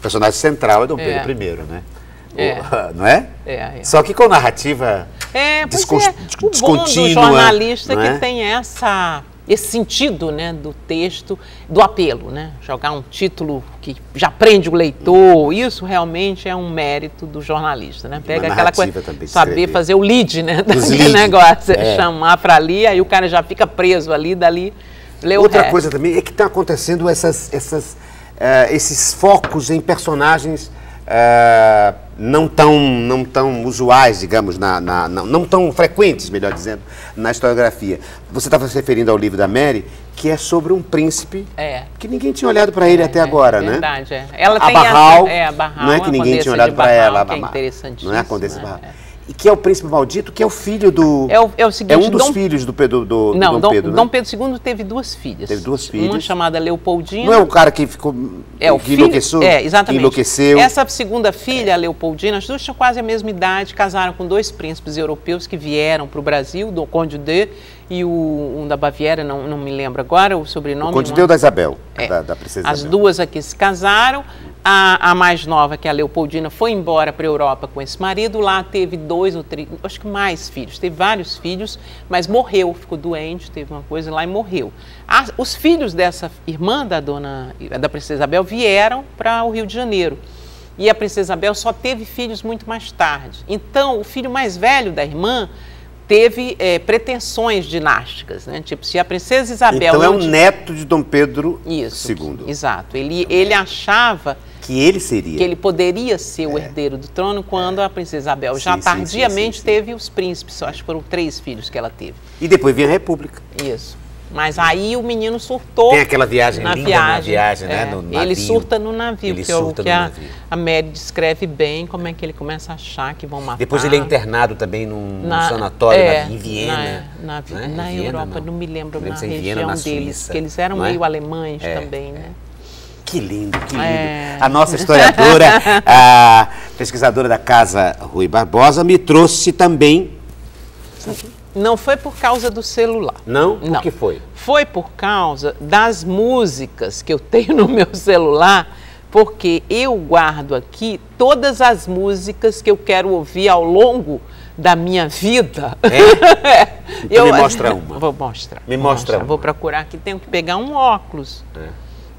personagem central é Dom Pedro I, né? Não é? Só que com narrativa descontínua. O bom do jornalista que tem esse sentido, né, do texto, do apelo, né? Jogar um título que já prende o leitor, isso realmente é um mérito do jornalista, né? Pega aquela coisa, saber fazer o lead, né, daquele negócio, chamar para ali, aí o cara já fica preso ali, dali lê o resto. Outra coisa também é que está acontecendo esses focos em personagens não tão usuais, digamos, não tão frequentes, melhor dizendo, na historiografia. Você estava se referindo ao livro da Mary, que é sobre um príncipe que ninguém tinha olhado para ele até agora, né? Verdade, Ela a tem Barral, a Barral, não é que ninguém tinha olhado para ela, que é interessantíssimo, não é a Condessa Barral. E que é o príncipe maldito, que é o filho do... É o seguinte, um dos filhos do Dom Pedro, Dom Pedro II teve duas filhas. Teve duas filhas. Uma chamada Leopoldina. Não é o cara que ficou... que enlouqueceu? Exatamente. Que enlouqueceu. Essa segunda filha, a Leopoldina, as duas tinham quase a mesma idade, casaram com dois príncipes europeus que vieram para o Brasil, o Conde de e um da Baviera, não me lembro agora o sobrenome. O Conde de da Isabel, da princesa As Isabel. duas aqui se casaram. A mais nova, que é a Leopoldina, foi embora para a Europa com esse marido. Lá teve 2 ou 3, acho que mais filhos. Teve vários filhos, mas morreu, ficou doente, teve uma coisa lá e morreu. Os filhos dessa irmã da princesa Isabel vieram para o Rio de Janeiro. E a princesa Isabel só teve filhos muito mais tarde. Então, o filho mais velho da irmã teve pretensões dinásticas, né? Tipo, se a princesa Isabel... Então é um neto de Dom Pedro II. Exato. Ele achava... Que ele seria. Que ele poderia ser o herdeiro do trono quando a princesa Isabel já tardiamente teve os príncipes. Acho que foram 3 filhos que ela teve. E depois vinha a República. Isso. Mas aí o menino surtou. Tem aquela viagem linda na viagem, né? No navio. Ele surta no navio, ele que é o que a Mary descreve bem, como é que ele começa a achar que vão matar. Depois ele é internado também num sanatório em Viena. Na Europa, não me lembro na região deles, que eles eram meio alemães também, né? Que lindo, que lindo. A nossa historiadora, a pesquisadora da Casa Rui Barbosa, me trouxe também... Não foi por causa do celular. Não? Por que foi? Foi por causa das músicas que eu tenho no meu celular, porque eu guardo aqui todas as músicas que eu quero ouvir ao longo da minha vida. Então me mostra uma. Vou mostrar. Me mostra uma. Vou procurar aqui, tenho que pegar um óculos.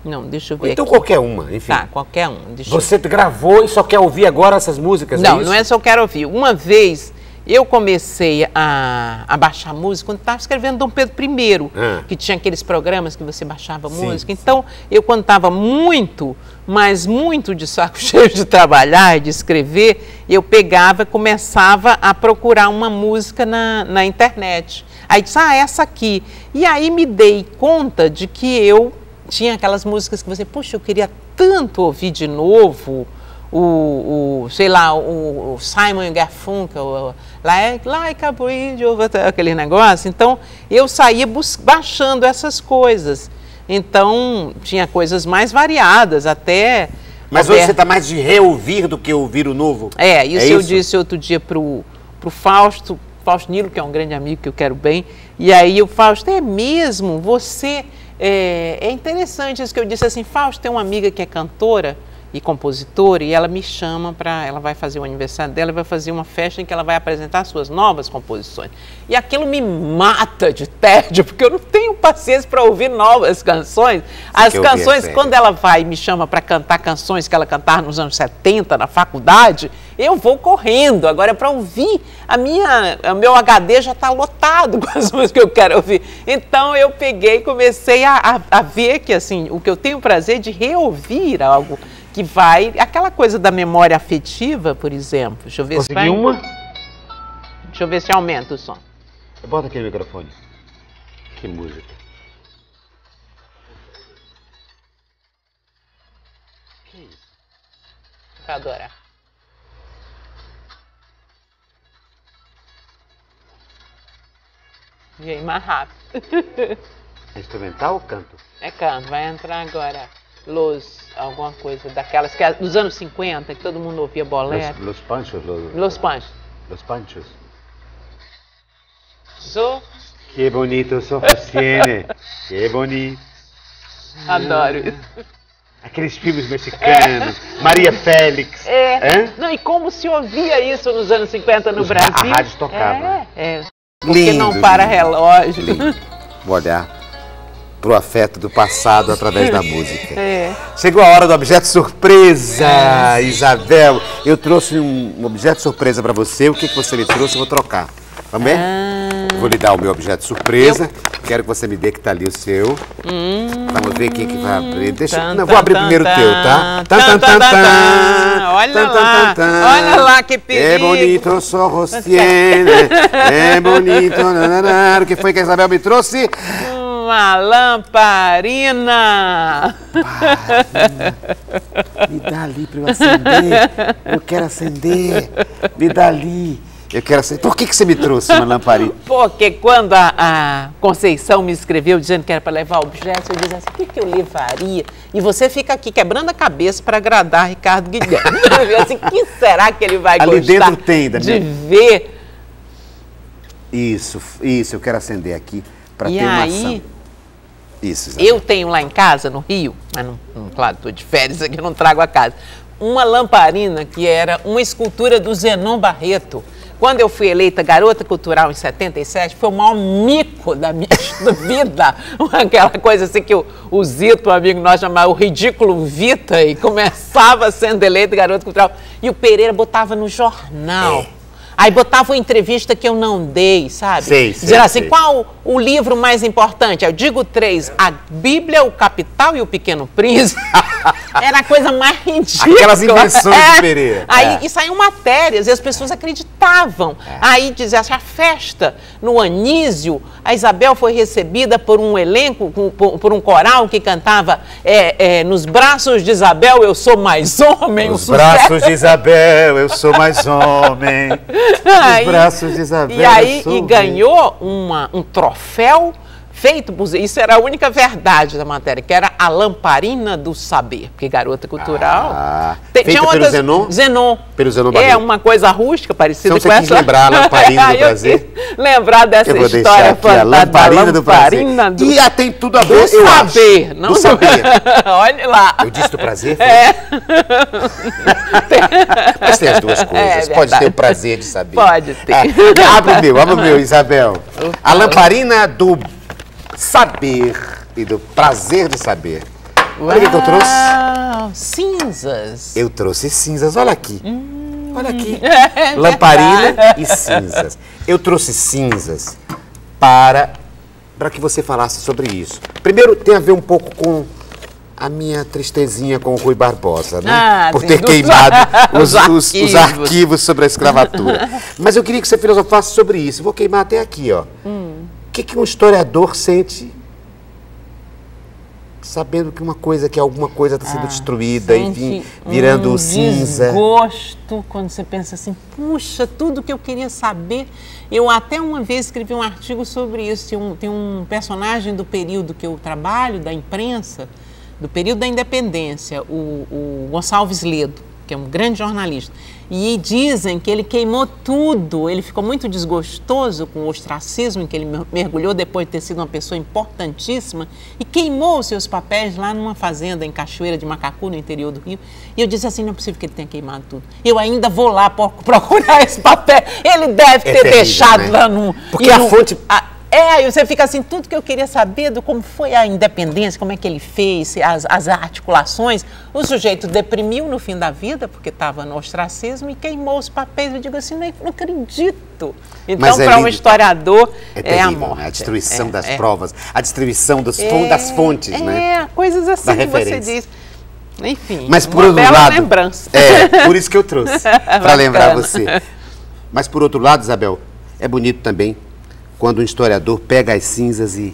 Não, deixa eu ver então aqui. Qualquer uma, enfim. Tá, qualquer um. Você gravou e só quer ouvir agora essas músicas, não é só quero ouvir. Uma vez eu comecei a baixar música quando estava escrevendo Dom Pedro I, que tinha aqueles programas que você baixava música. Então, eu quando estava muito, mas muito de saco cheio de trabalhar e de escrever, eu pegava, começava a procurar uma música na internet. Aí disse, essa aqui. E aí me dei conta de que eu tinha aquelas músicas que você, puxa, eu queria tanto ouvir de novo, sei lá, o Simon Garfunkel, like a bridge over aquele negócio. Então, eu saía baixando essas coisas. Então, tinha coisas mais variadas, até... Mas hoje você está mais de reouvir do que ouvir o novo? Isso eu disse outro dia pro Fausto Nilo, que é um grande amigo que eu quero bem, e aí o Fausto, é mesmo, você... É interessante isso que eu disse assim, Fausto, tem uma amiga que é cantora e compositora, e ela me chama ela vai fazer o aniversário dela, vai fazer uma festa em que ela vai apresentar suas novas composições. E aquilo me mata de tédio, porque eu não tenho paciência para ouvir novas canções. As canções, quando ela me chama para cantar canções que ela cantava nos anos 70, na faculdade, eu vou correndo. Agora, para ouvir, o meu HD já está lotado com as músicas que eu quero ouvir. Então, eu peguei e comecei a ver que, assim, o que eu tenho prazer de reouvir algo que vai... Aquela coisa da memória afetiva, por exemplo. Deixa eu ver se vai... uma? Deixa eu ver se aumenta o som. Bota aqui no microfone. Que música. Que isso? Pra adorar. E aí, mais rápido. É instrumental ou canto? É canto. Vai entrar agora alguma coisa daquelas que dos anos 50, que todo mundo ouvia bolero. Los Panchos. Los Panchos. Los Panchos. Que bonitos ojos tiene. Que bonito. Adoro isso. Aqueles filmes mexicanos. Maria Félix. Não, e como se ouvia isso nos anos 50 no Brasil. A rádio tocava. Porque lindo, não para relógio. Vou olhar pro afeto do passado através da música. Chegou a hora do objeto surpresa, Isabel. Eu trouxe um objeto surpresa para você. O que você me trouxe? Eu vou trocar. Vamos ver? Vou lhe dar o meu objeto surpresa. Quero que você me dê que tá ali o seu. Vamos ver quem que vai abrir. Não, vou abrir primeiro o teu, tá? Olha lá que perigo. É bonito, ojos tiene. É bonito. O que foi que a Isabel me trouxe? Uma lamparina. Me dá ali para eu acender. Eu quero acender. Me dá ali. Eu quero acender. Por que você me trouxe uma lamparina? Porque quando a Conceição me escreveu dizendo que era para levar objetos, eu disse assim, o que eu levaria? E você fica aqui quebrando a cabeça para agradar Ricardo Guilherme. Assim, o que será que ele vai ali gostar dentro tem, de ver? Isso, eu quero acender aqui para ter uma ação. Isso, eu tenho lá em casa, no Rio, mas claro, estou de férias aqui, não trago a casa, uma lamparina que era uma escultura do Zenon Barreto. Quando eu fui eleita garota cultural em 77, foi o maior mico da minha vida. Aquela coisa assim que o Zito, um amigo nosso, chamava o ridículo Vita, e começava sendo eleita garota cultural. E o Pereira botava no jornal. Aí botava uma entrevista que eu não dei, sabe? Dizendo assim, qual o livro mais importante? Eu digo 3, a Bíblia, o Capital e o Pequeno Príncipe. Era a coisa mais ridícula. Aquelas invenções de Pereira. Aí e saíam matérias e as pessoas acreditavam. Aí dizia assim, a festa no Anísio, a Isabel foi recebida por um elenco, por um coral que cantava nos braços de Isabel eu sou mais homem. Nos braços de Isabel eu sou mais homem. Nos braços de Isabel. E aí ganhou um troféu feito por... Isso era a única verdade da matéria, que era a lamparina do saber. Porque garota cultural... Feita pelo Zenon? Zenon. Pelo Zenon Barreto. Uma coisa rústica, parecida então, com essa... Então você quis lembrar a lamparina do prazer? Lembrar dessa história fantástica. A lamparina do prazer. E tem tudo a ver, do saber. Não do saber. Olha lá. Eu disse do prazer? Mas tem as duas coisas. Pode ter o prazer de saber. Pode ter. Abre o meu, Isabel. A lamparina do saber e do prazer de saber. Olha o que eu trouxe. Cinzas. Eu trouxe cinzas, olha aqui. Olha aqui, lamparina e cinzas. Eu trouxe cinzas para que você falasse sobre isso. Primeiro, tem a ver um pouco com a minha tristezinha com o Rui Barbosa, né? Por ter queimado os arquivos sobre a escravatura. Mas eu queria que você filosofasse sobre isso. Vou queimar até aqui, ó. O que um historiador sente sabendo que alguma coisa está sendo destruída, enfim, virando cinza? Desgosto quando você pensa assim, puxa, tudo que eu queria saber. Eu até uma vez escrevi um artigo sobre isso. Tem um personagem do período que eu trabalho, da imprensa, do período da independência, o Gonçalves Ledo, que é um grande jornalista. E dizem que ele queimou tudo, ele ficou muito desgostoso com o ostracismo em que ele mergulhou depois de ter sido uma pessoa importantíssima e queimou os seus papéis lá numa fazenda em Cachoeira de Macacu, no interior do Rio. E eu disse assim, não é possível que ele tenha queimado tudo. Eu ainda vou lá procurar esse papel. Ele deve ter terrível, deixado, né? Lá no... Porque a fonte... aí você fica assim, tudo que eu queria saber do como foi a independência, como é que ele fez, as articulações. O sujeito deprimiu no fim da vida, porque estava no ostracismo, e queimou os papéis. Eu digo assim, não acredito. Então, para um historiador, terrível, é a morte. Né? A destruição das provas, a destruição das fontes, né? Coisas assim que você diz. Enfim, mas por uma outro bela lado, lembrança. Por isso que eu trouxe, para lembrar você. Mas por outro lado, Isabel, é bonito também quando um historiador pega as cinzas e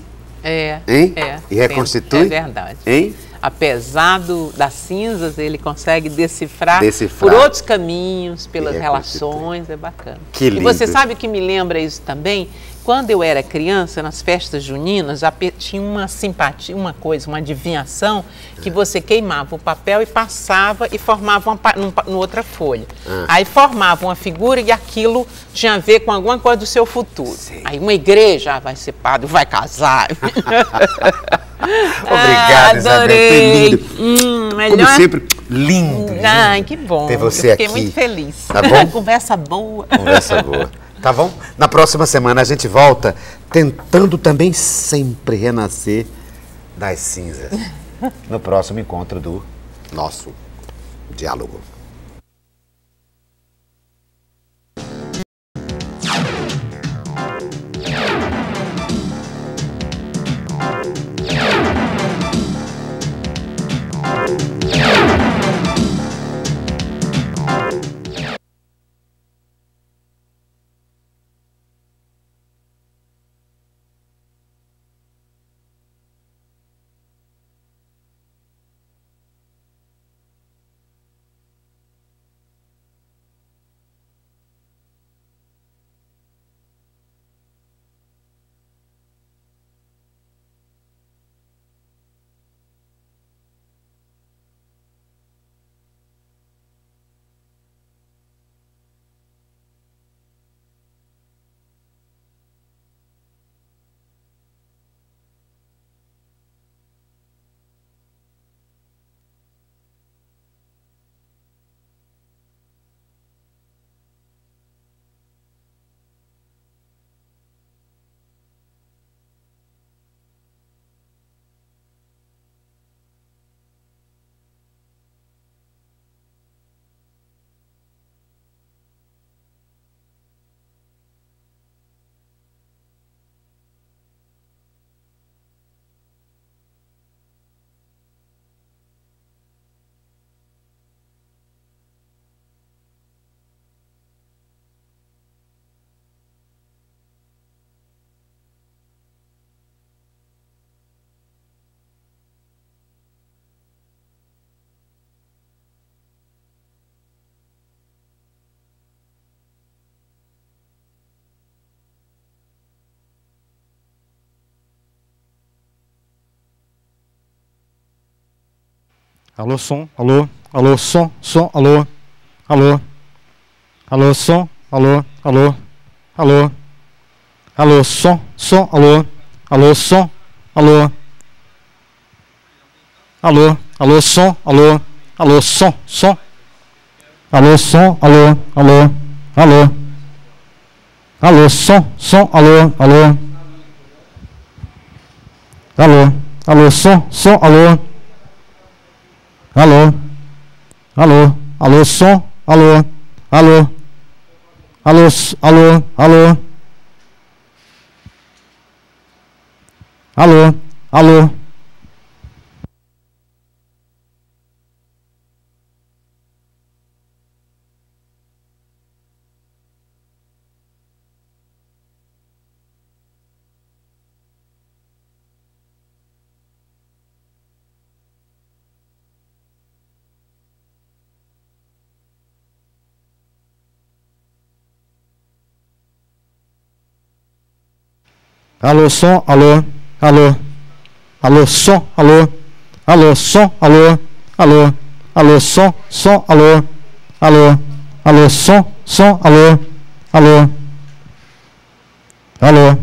reconstitui. É verdade. Hein? Apesar das cinzas, ele consegue decifrar por outros caminhos, pelas relações, é bacana. Que lindo. E você sabe o que me lembra isso também? Quando eu era criança, nas festas juninas, já tinha uma simpatia, uma adivinhação, que você queimava o papel e passava e formava uma outra folha. Aí formava uma figura e aquilo tinha a ver com alguma coisa do seu futuro. Sim. Aí uma igreja, vai ser padre, vai casar. Obrigado, adorei. Isabel, foi lindo. Como sempre, lindo. Ai, que bom. Ter você aqui. Fiquei muito feliz. Tá bom? Conversa boa. Conversa boa. Tá bom? Na próxima semana a gente volta tentando também sempre renascer das cinzas. No próximo encontro do nosso diálogo. Alô, som, alô, alô, som, alô, alô, alô, som, alô, alô, alô, alô, som, alô, alô, som, alô, alô, alô, som, alô, alô, som, alô, som, alô, alô, alô, alô, som, alô, alô, alô, alô, som, alô, alô, alô, alô, som, alô, alô, alô, alô, alô, alô, alô. Alô, som, alô, alô, alô, som, alô, alô, som, alô, alô, alô, som, alô, alô, alô, som, alô, alô, alô,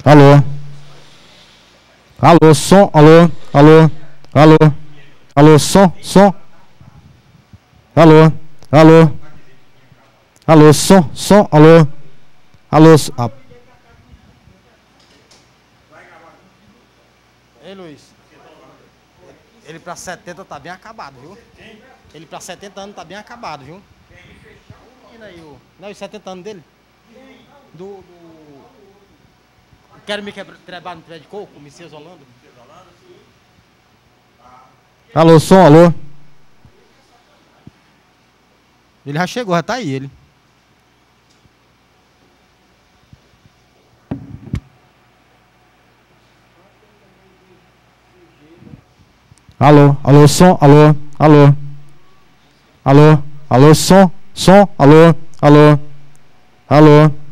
alô, alô, som, alô, alô, alô, alô, som, alô, alô, alô, som, alô, alô, Ei, Luiz, ele pra 70 tá bem acabado, viu? Ele pra 70 anos tá bem acabado, viu? Não, os 70 anos dele? Quero me trabalhar no pé de coco, Messias Holanda. Alô, som, alô? Ele já chegou, já tá aí, ele. Alô, alô, som, alô, alô, alô, alô, som, alô, alô, alô.